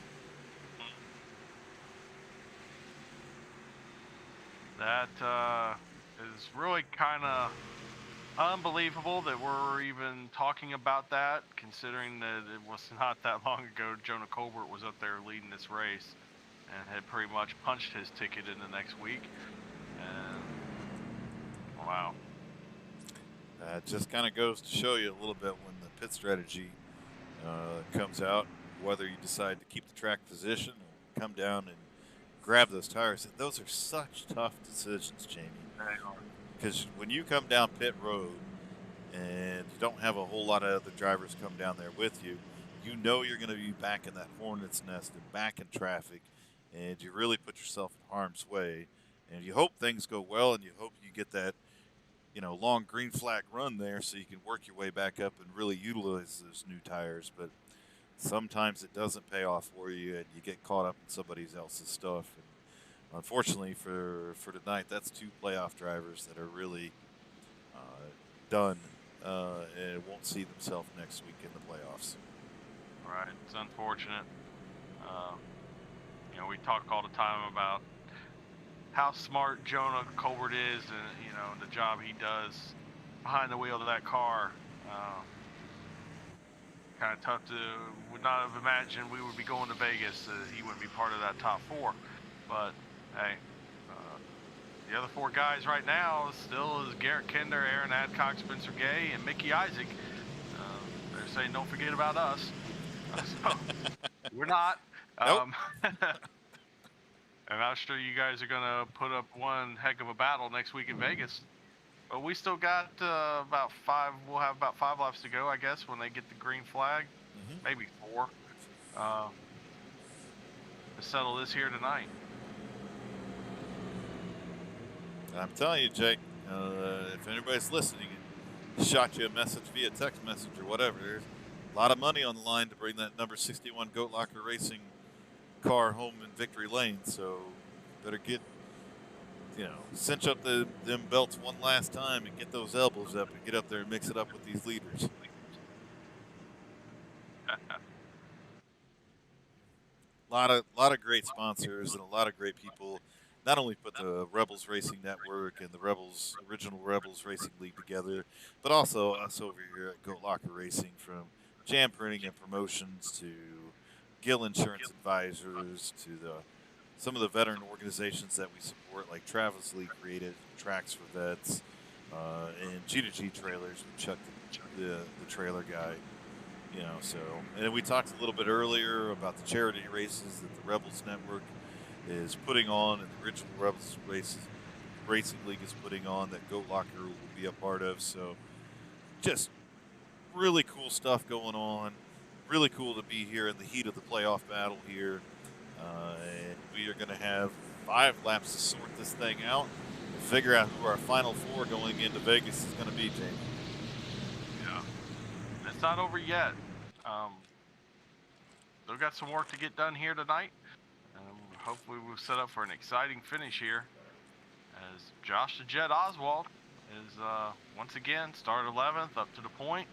That is really kind of unbelievable that we're even talking about that, considering that it was not that long ago Jonah Colbert was up there leading this race and had pretty much punched his ticket in the next week. And wow. It just kind of goes to show you a little bit when the pit strategy comes out, whether you decide to keep the track position or come down and grab those tires. And those are such tough decisions, Jamie. Because when you come down pit road and you don't have a whole lot of other drivers come down there with you, you know you're going to be back in that hornet's nest and back in traffic, and you really put yourself in harm's way. And you hope things go well, and you hope you get that, long green flag run there so you can work your way back up and really utilize those new tires. But sometimes it doesn't pay off for you, and you get caught up in somebody else's stuff. And unfortunately for tonight, that's 2 playoff drivers that are really done and won't see themselves next week in the playoffs. Right, it's unfortunate. We talk all the time about how smart Jonah Colbert is, and the job he does behind the wheel of that car. Kind of tough would not have imagined we would be going to Vegas. He wouldn't be part of that top 4. But hey, the other 4 guys right now still is Garrett Kinder, Aaron Adcock, Spencer Gay, and Mickey Isaac. They're saying don't forget about us. So we're not. Nope. And I'm sure you guys are going to put up one heck of a battle next week in Vegas. But we still got about 5. We'll have about 5 laps to go, I guess, when they get the green flag. Mm-hmm. Maybe 4. To settle this here tonight. I'm telling you, Jake, if anybody's listening and shot you a message via text message or whatever, there's a lot of money on the line to bring that number 61 Goat Locker Racing car home in victory lane. So better get, cinch up them belts one last time and get those elbows up and get up there and mix it up with these leaders. A lot of great sponsors and a lot of great people. Not only put the Rebels Racing Network and the original Rebels Racing League together, but also us over here at Goat Locker Racing, from Jam Printing and Promotions to Gill Insurance Advisors to some of the veteran organizations that we support, like Travis Lee created Tracks for Vets, and G2G Trailers with Chuck, the trailer guy. So, and we talked a little bit earlier about the charity races that the Rebels Network is putting on, and the original Rebels Racing League is putting on, that Goat Locker will be a part of. So just really cool stuff going on. Really cool to be here in the heat of the playoff battle here. And we are going to have 5 laps to sort this thing out and figure out who our final 4 going into Vegas is going to be, Jamie. Yeah. It's not over yet. Still got some work to get done here tonight. Hopefully we'll set up for an exciting finish here, as Josh the Jet Oswald is once again started 11th up to the point.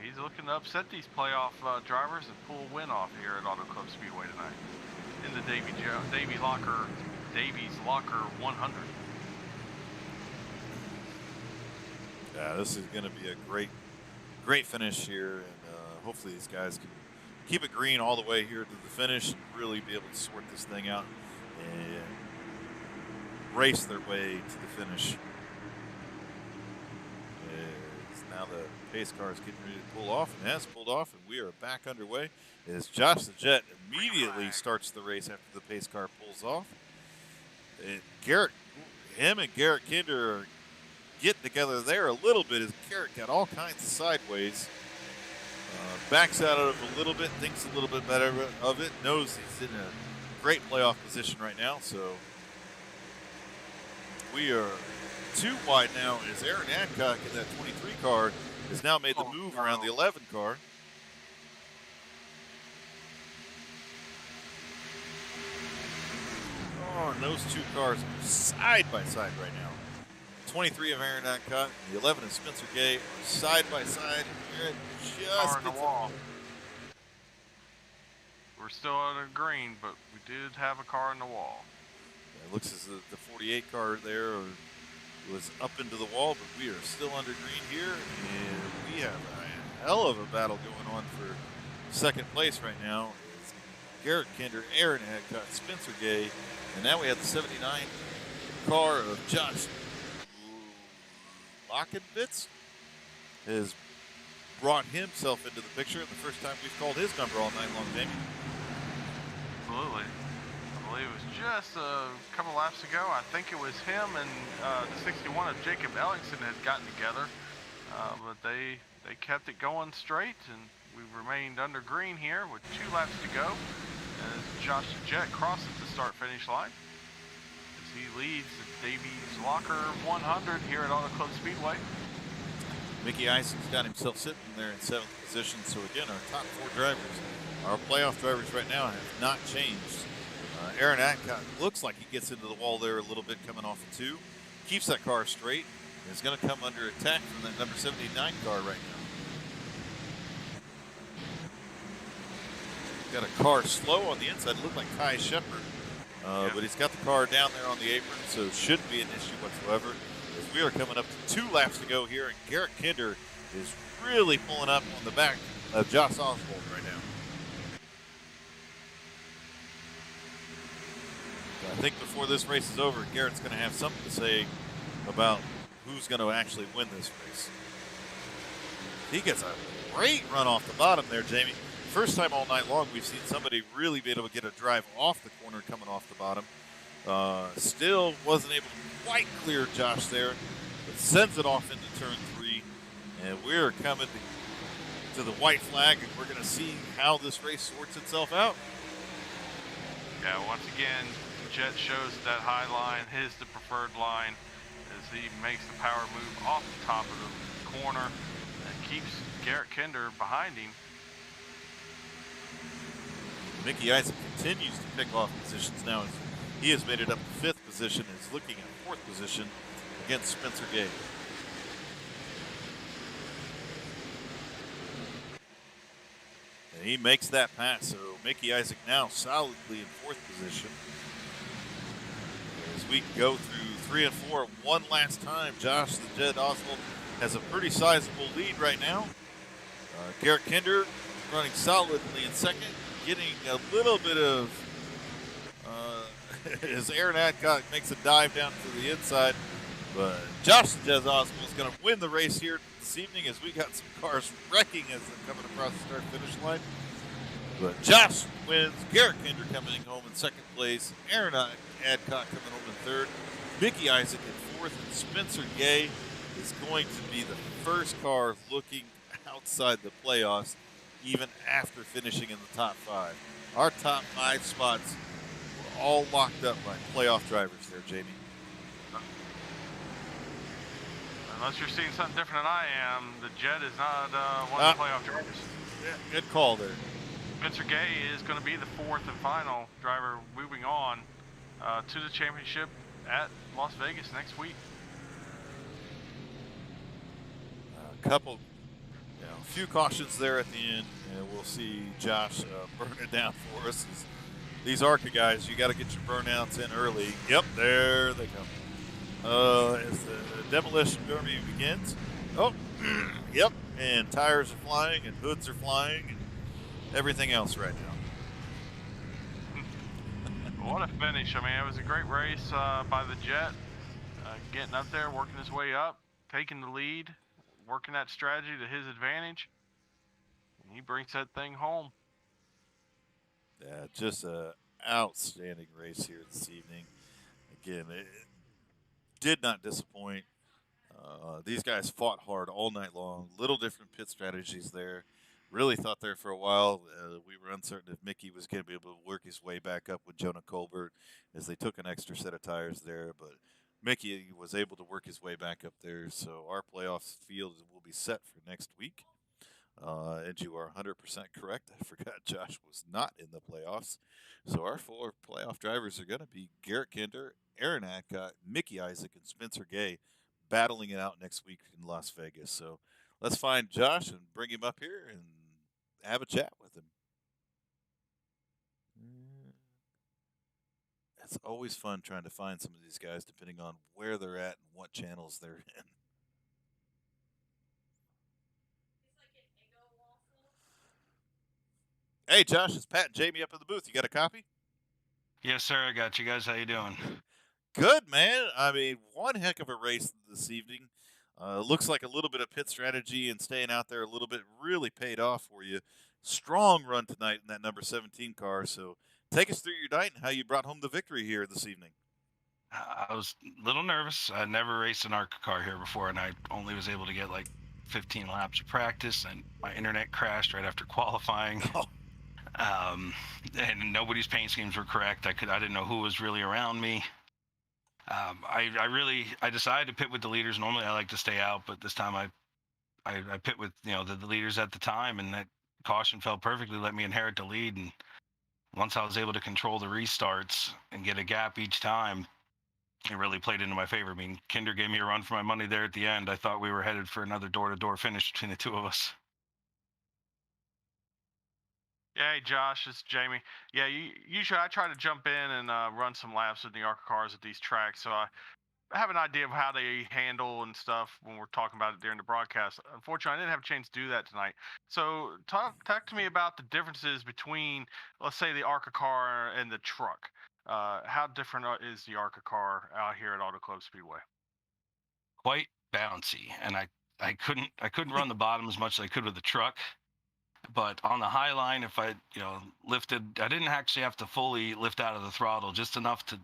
He's looking to upset these playoff drivers and pull a win off here at Auto Club Speedway tonight in the Davey's Locker 100. Yeah, this is going to be a great finish here, and hopefully these guys can keep it green all the way here to the finish and really be able to sort this thing out and race their way to the finish. As now the pace car is getting ready to pull off, and has pulled off, and we are back underway as Josh the Jet immediately starts the race after the pace car pulls off. And him and Garrett Kinder are getting together there a little bit as Garrett got all kinds of sideways. Backs out of it a little bit, thinks a little bit better of it, knows he's in a great playoff position right now. So we are too wide now as Aaron Adcock in that 23 car has now made the move around the 11 car. Oh, and those two cars are side by side right now. 23 of Aaron Adcock, the 11 of Spencer Gay are side by side. And just car in the wall. We're still on a green, but we did have a car in the wall. It looks as if the 48 car there was up into the wall, but we are still under green here, and we have a hell of a battle going on for second place right now. It's Garrett Kinder, Aaron Adcock, Spencer Gay, and now we have the 79 car of Josh Lockenbitz has brought himself into the picture, and the first time we've called his number all night long, Davey. Absolutely. I believe it was just a couple laps ago. I think it was him and the 61 of Jacob Ellingson had gotten together, but they kept it going straight, and we remained under green here with 2 laps to go as Josh the Jet crosses the start-finish line. He leads the Davey's Locker 100 here at Auto Club Speedway. Mickey Isaac's got himself sitting there in 7th position. So again, our top 4 drivers, our playoff drivers right now, have not changed. Aaron Adcock looks like he gets into the wall there a little bit coming off of 2. Keeps that car straight. And is going to come under attack from that number 79 car right now. Got a car slow on the inside. It looked like Ty Shepard. But he's got the car down there on the apron, so it shouldn't be an issue whatsoever. As we are coming up to 2 laps to go here, and Garrett Kinder is really pulling up on the back of Josh Oswald right now. So I think before this race is over, Garrett's going to have something to say about who's going to actually win this race. He gets a great run off the bottom there, Jamie. First time all night long we've seen somebody really be able to get a drive off the corner coming off the bottom. Still wasn't able to quite clear Josh there, but sends it off into turn 3. And we're coming to the white flag, and we're going to see how this race sorts itself out. Yeah, once again, Jet shows that high line is the preferred line as he makes the power move off the top of the corner and keeps Garrett Kinder behind him. Mickey Isaac continues to pick off positions now as he has made it up to 5th position and is looking at 4th position against Spencer Gay. And he makes that pass, so Mickey Isaac now solidly in 4th position. As we go through 3 and 4 one last time, Josh the Jet Oswald has a pretty sizable lead right now. Garrett Kinder running solidly in 2nd. Getting a little bit of, as Aaron Adcock makes a dive down to the inside. But Josh the Jet Oswald is going to win the race here this evening as we got some cars wrecking as they're coming across the start-finish line. But Josh wins, Garrett Kinder coming home in 2nd place, Aaron Adcock coming home in 3rd, Mickey Isaac in 4th, and Spencer Gay is going to be the first car looking outside the playoffs even after finishing in the top 5. Our top 5 spots were all locked up by playoff drivers there, Jamie. Unless you're seeing something different than I am, the Jet is not one of the playoff drivers. Yeah, good call there. Spencer Gay is going to be the 4th and final driver moving on to the championship at Las Vegas next week. A couple, few cautions there at the end, and we'll see Josh burn it down for us. These ARCA guys, you got to get your burnouts in early. Yep, there they come. As the demolition derby begins. Oh, yep, and tires are flying, and hoods are flying, and everything else right now. What a finish. I mean, it was a great race by the Jet. Getting up there, working his way up, taking the lead, working that strategy to his advantage. And he brings that thing home. Yeah, just a outstanding race here this evening. Again, it did not disappoint. These guys fought hard all night long. Little different pit strategies there. Really thought there for a while. We were uncertain if Mickey was going to be able to work his way back up with Jonah Colbert as they took an extra set of tires there. But Mickey was able to work his way back up there. So our playoff field will be set for next week. And you are 100% correct. I forgot Josh was not in the playoffs. So our 4 playoff drivers are going to be Garrett Kinder, Aaron Adcock, Mickey Isaac, and Spencer Gay battling it out next week in Las Vegas. So let's find Josh and bring him up here and have a chat with him. It's always fun trying to find some of these guys depending on where they're at and what channels they're in. Hey, Josh, it's Pat and Jamie up in the booth. You got a copy? Yes, sir. I got you guys. How you doing? Good, man. I mean, one heck of a race this evening. Looks like a little bit of pit strategy and staying out there a little bit really paid off for you. Strong run tonight in that number 17 car. So take us through your night and how you brought home the victory here this evening. I was a little nervous. I never raced an ARCA car here before, and I only was able to get like 15 laps of practice, and my internet crashed right after qualifying. And nobody's paint schemes were correct. I didn't know who was really around me. I decided to pit with the leaders. Normally I like to stay out, but this time I pit with the leaders at the time, and that caution fell perfectly, let me inherit the lead. And once I was able to control the restarts and get a gap each time, it really played into my favor. I mean, Kinder gave me a run for my money there at the end. I thought we were headed for another door-to-door finish between the two of us. Yeah, hey Josh, it's Jamie. Yeah, usually I try to jump in and run some laps with the ARCA cars at these tracks, so I have an idea of how they handle and stuff when we're talking about it during the broadcast. Unfortunately, I didn't have a chance to do that tonight. So talk to me about the differences between, let's say, the ARCA car and the truck. How different is the ARCA car out here at Auto Club Speedway? Quite bouncy, and I couldn't run the bottom as much as I could with the truck. But on the high line, if I lifted, I didn't actually have to fully lift out of the throttle, just enough to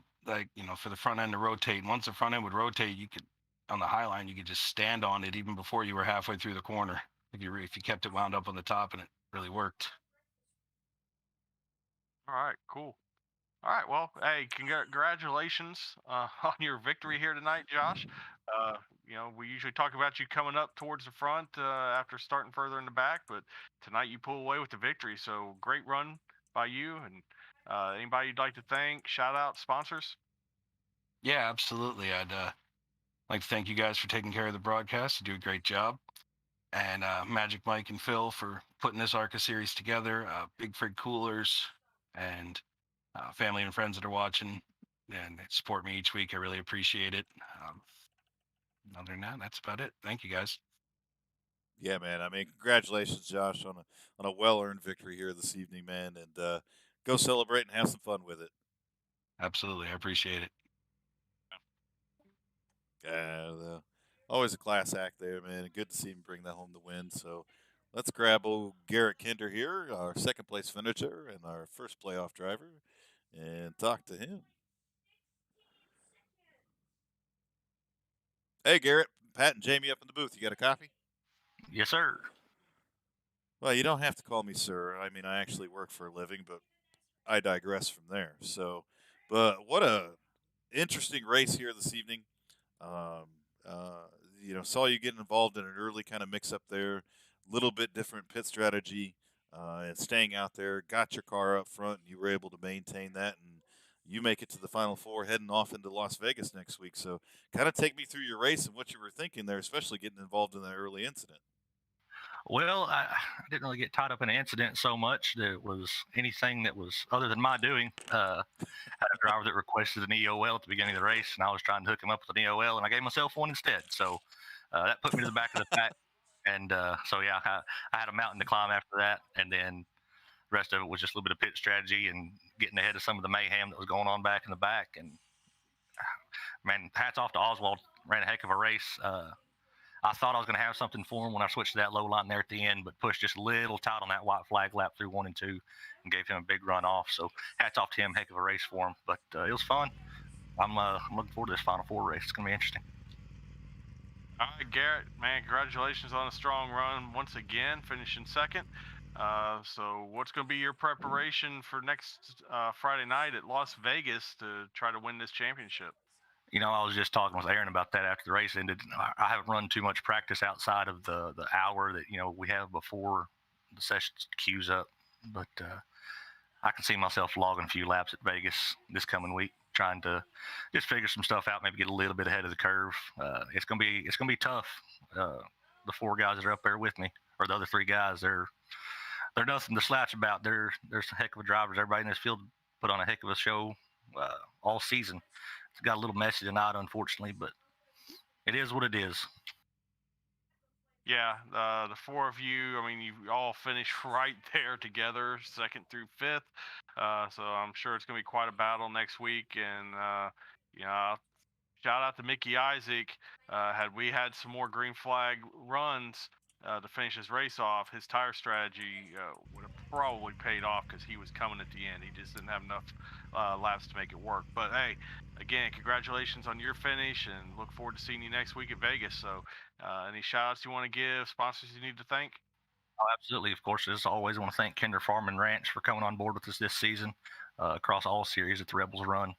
for the front end to rotate. And once the front end would rotate, you could, on the high line, you could just stand on it even before you were halfway through the corner if you kept it wound up on the top, and it really worked. All right, cool. All right, well, hey, congratulations on your victory here tonight, Josh. We usually talk about you coming up towards the front after starting further in the back, but tonight you pull away with the victory. So great run by you. And anybody you'd like to thank, shout out, sponsors? Yeah, absolutely. I'd like to thank you guys for taking care of the broadcast. You do a great job. And Magic Mike and Phil for putting this ARCA series together. Big Frig Coolers and family and friends that are watching and support me each week. I really appreciate it. Other than that, that's about it. Thank you, guys. Yeah, man. I mean, congratulations, Josh, on a well-earned victory here this evening, man. And go celebrate and have some fun with it. Absolutely, I appreciate it. Yeah, always a class act there, man. Good to see him bring that home to win. So let's grab old Garrett Kinder here, our second place finisher and our first playoff driver, and talk to him. Hey, Garrett, Pat, and Jamie up in the booth. You got a copy? Yes, sir. Well, you don't have to call me sir. I mean, I actually work for a living, but I digress from there. So, but what a interesting race here this evening. Um, saw you getting involved in an early kind of mix up there, little bit different pit strategy, and staying out there. Got your car up front, and you were able to maintain that, and you make it to the Final Four, heading off into Las Vegas next week. So, kind of take me through your race and what you were thinking there, especially getting involved in that early incident. Well, I didn't really get tied up in an incident so much that it was anything that was other than my doing. Had a driver that requested an EOL at the beginning of the race, and I was trying to hook him up with an EOL, and I gave myself one instead. So that put me to the back of the pack. And so, yeah, I had a mountain to climb after that. And then the rest of it was just a little bit of pit strategy and getting ahead of some of the mayhem that was going on back in the back. And, man, hats off to Oswald. Ran a heck of a race. I thought I was going to have something for him when I switched to that low line there at the end, but pushed just a little tight on that white flag lap through 1 and 2 and gave him a big run off. So hats off to him. Heck of a race for him. But it was fun. I'm looking forward to this Final Four race. It's going to be interesting. All right, Garrett, man, congratulations on a strong run once again, finishing second. So what's going to be your preparation for next Friday night at Las Vegas to try to win this championship? You know, I was just talking with Aaron about that after the race ended. I haven't run too much practice outside of the hour that, we have before the session queues up. But I can see myself logging a few laps at Vegas this coming week, trying to just figure some stuff out, maybe get a little bit ahead of the curve. It's gonna be tough. The 4 guys that are up there with me, or the other 3 guys, they're nothing to slouch about. They're some heck of a drivers. Everybody in this field put on a heck of a show all season. It's got a little messy tonight, unfortunately, but it is what it is. Yeah, the 4 of you, I mean, you all finished right there together, 2nd through 5th. So I'm sure it's going to be quite a battle next week. And, shout out to Mickey Isaac. Had we had some more green flag runs to finish his race off, his tire strategy would have probably paid off because he was coming at the end. He just didn't have enough laps to make it work. But hey, again, congratulations on your finish, and look forward to seeing you next week at Vegas. So, any shout outs you want to give, sponsors you need to thank? Oh, absolutely. Of course, as always, I want to thank Kinder Farm and Ranch for coming on board with us this season across all series that the Rebels run.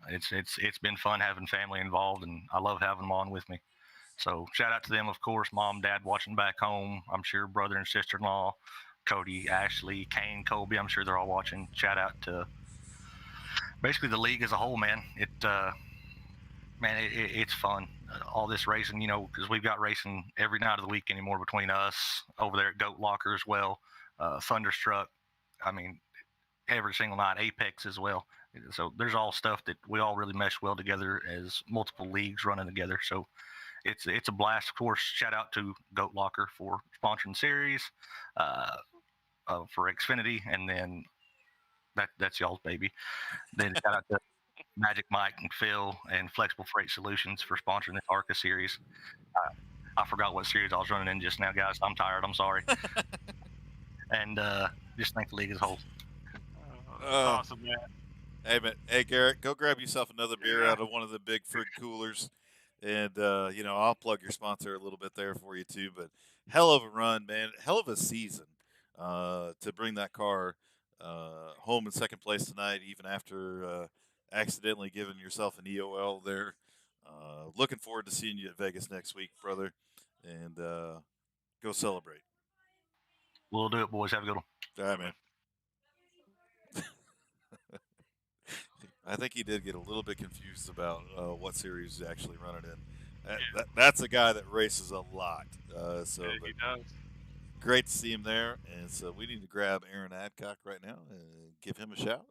It's been fun having family involved, and I love having them on with me. So shout out to them, of course. Mom, Dad watching back home. I'm sure brother and sister-in-law, Cody, Ashley, Kane, Colby. I'm sure they're all watching. Shout out to basically the league as a whole, man. It's fun. All this racing, because we've got racing every night of the week anymore between us over there at Goat Locker as well, Thunderstruck. I mean, every single night, Apex as well. So there's all stuff that we all really mesh well together as multiple leagues running together. So it's a blast. Of course, shout out to Goat Locker for sponsoring the series, for Xfinity, and then that's y'all's baby. Then shout out to Magic Mike and Phil and Flexible Freight Solutions for sponsoring the ARCA series. I forgot what series I was running in just now, guys. I'm tired. I'm sorry. And just thank the league as a whole. Awesome, man. Hey, Garrett, go grab yourself another beer out of one of the big frig coolers. And, I'll plug your sponsor a little bit there for you, too. But hell of a run, man. Hell of a season to bring that car home in second place tonight, even after accidentally giving yourself an EOL there. Looking forward to seeing you at Vegas next week, brother. And go celebrate. We'll do it, boys. Have a good one. All right, man. I think he did get a little bit confused about what series he's actually running in. That's a guy that races a lot. Yeah, he does. Great to see him there. And so we need to grab Aaron Adcock right now and give him a shout.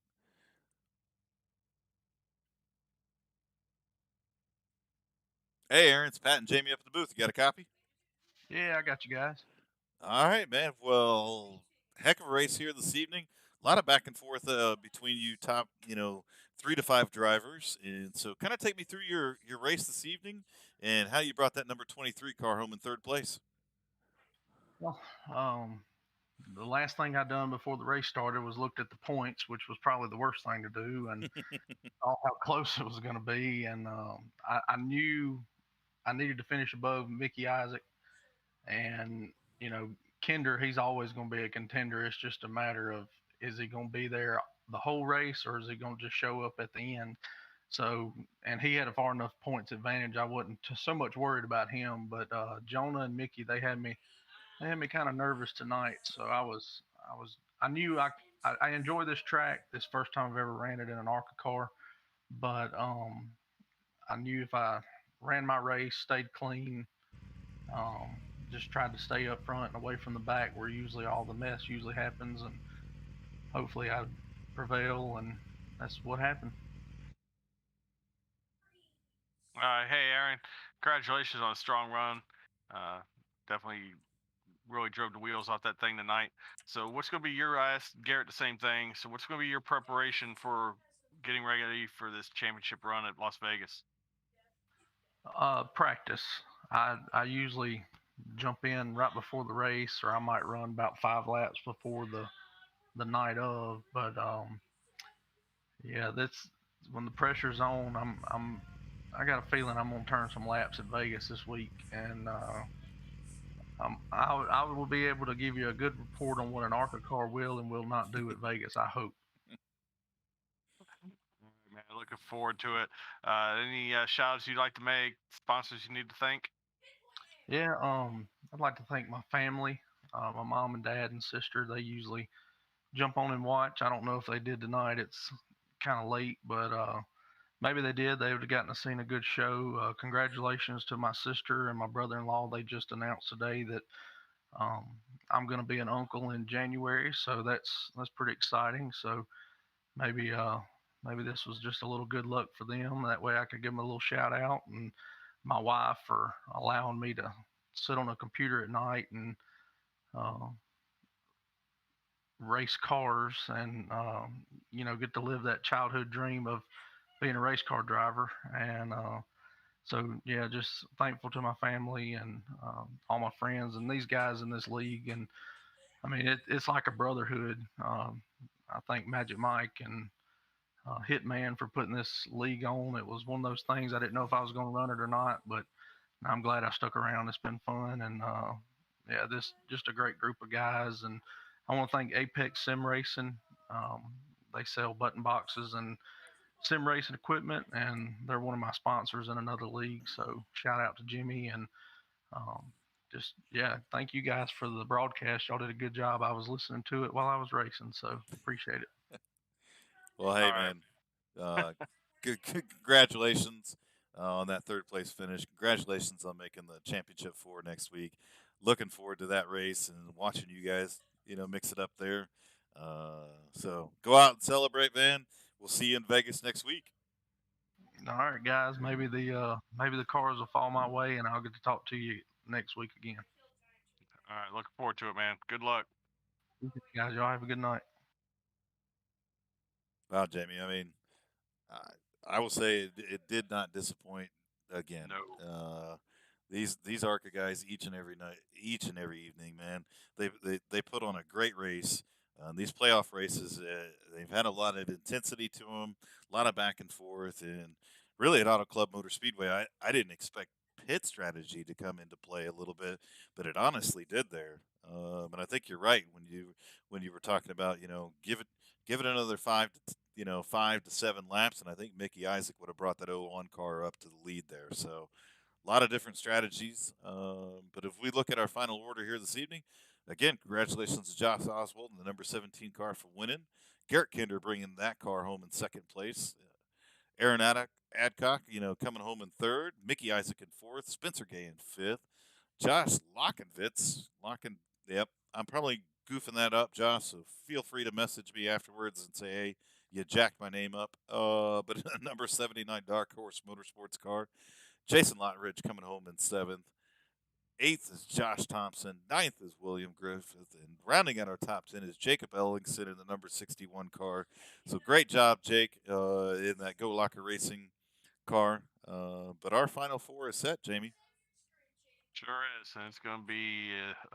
Hey, Aaron, it's Pat and Jamie up in the booth. You got a copy? Yeah, I got you guys. All right, man. Well, heck of a race here this evening. A lot of back and forth between you top, 3 to 5 drivers. And so kind of take me through your race this evening and how you brought that number 23 car home in third place. Well, the last thing I done before the race started was looked at the points, which was probably the worst thing to do, and saw how close it was going to be. And I knew I needed to finish above Mickey Isaac, and Kinder, he's always going to be a contender. It's just a matter of, is he going to be there the whole race, or is he going to just show up at the end? So, and he had a far enough points advantage. I wasn't so much worried about him, but Jonah and Mickey, they had me kind of nervous tonight. So I knew I enjoy this track. This first time I've ever ran it in an ARCA car, but I knew if I ran my race, stayed clean, just tried to stay up front and away from the back where usually all the mess usually happens, and hopefully I prevail, and that's what happened. Hey, Aaron, congratulations on a strong run. Definitely really drove the wheels off that thing tonight. So what's going to be your, I asked Garrett the same thing, so what's going to be your preparation for getting ready for this championship run at Las Vegas? Practice. I usually jump in right before the race, or I might run about 5 laps before the night of. But yeah, that's when the pressure's on. I got a feeling I'm gonna turn some laps at Vegas this week, and I will be able to give you a good report on what an ARCA car will and will not do at Vegas. I hope. Man, looking forward to it. Any shout outs you'd like to make? Sponsors you need to thank? Yeah, I'd like to thank my family, my mom and dad and sister. They usually jump on and watch. I don't know if they did tonight. It's kind of late, but maybe they did. They would have gotten to see a good show. Congratulations to my sister and my brother-in-law. They just announced today that um, I'm going to be an uncle in January, so that's pretty exciting. So maybe maybe this was just a little good luck for them. That way I could give them a little shout out, and my wife for allowing me to sit on a computer at night and uh, race cars and get to live that childhood dream of being a race car driver. And so yeah, just thankful to my family and all my friends and these guys in this league. And I mean, it's like a brotherhood. I thank Magic Mike and Hitman for putting this league on. It was one of those things I didn't know if I was going to run it or not, but I'm glad I stuck around. It's been fun, and yeah, this just a great group of guys. And I want to thank Apex Sim Racing. Um, they sell button boxes and sim racing equipment, and they're one of my sponsors in another league. So shout out to Jimmy, and um, just yeah, thank you guys for the broadcast. Y'all did a good job. I was listening to it while I was racing, so appreciate it. Well, hey, All right. man, congratulations on that third place finish. Congratulations on making the championship four next week. Looking forward to that race and watching you guys, mix it up there. So go out and celebrate, man. We'll see you in Vegas next week. All right, guys. Maybe the cars will fall my way, and I'll get to talk to you next week again. All right, looking forward to it, man. Good luck. Guys, y'all have a good night. Wow, Jamie. I mean, I will say it did not disappoint again. No. These ARCA guys each and every night, each and every evening, man, they put on a great race. These playoff races, they've had a lot of intensity to them, a lot of back and forth, and really at Auto Club Motor Speedway, I didn't expect pit strategy to come into play a little bit, but it honestly did there. And I think you're right when you were talking about give it another 5 to 7 laps, and I think Mickey Isaac would have brought that 01 car up to the lead there. So a lot of different strategies. But if we look at our final order here this evening, again, congratulations to Josh Oswald and the number 17 car for winning. Garrett Kinder bringing that car home in second place. Aaron Adcock, coming home in third. Mickey Isaac in fourth. Spencer Gay in fifth. Josh yep, I'm probably goofing that up, Josh, so feel free to message me afterwards and say, hey, you jacked my name up. But number 79 Dark Horse Motorsports car. Jason Lottridge coming home in seventh. Eighth is Josh Thompson. Ninth is William Griffith. And rounding out our top 10 is Jacob Ellingson in the number 61 car. So great job, Jake, in that Go Locker Racing car. But our final four is set, Jamie. Sure is, and it's going to be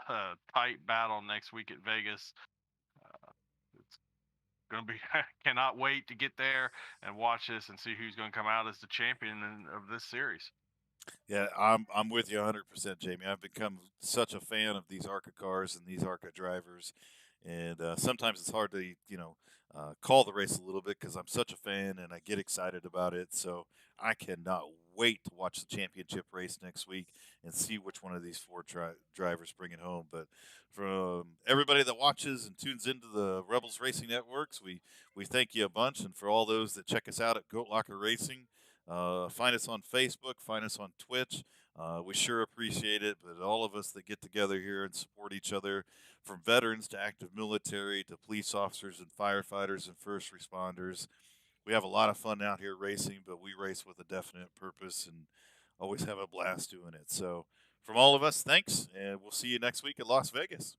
a tight battle next week at Vegas. It's going to be. Cannot wait to get there and watch this and see who's going to come out as the champion of this series. Yeah, I'm with you 100%, Jamie. I've become such a fan of these ARCA cars and these ARCA drivers, and sometimes it's hard to call the race a little bit because I'm such a fan and I get excited about it. So I cannot wait to watch the championship race next week and see which one of these four drivers bring it home. But from everybody that watches and tunes into the Rebels Racing Networks, we thank you a bunch, and for all those that check us out at Goat Locker Racing. Find us on Facebook, find us on Twitch. We sure appreciate it, but all of us that get together here and support each other, from veterans to active military to police officers and firefighters and first responders, we have a lot of fun out here racing, but we race with a definite purpose and always have a blast doing it. So, from all of us, thanks, and we'll see you next week at Las Vegas.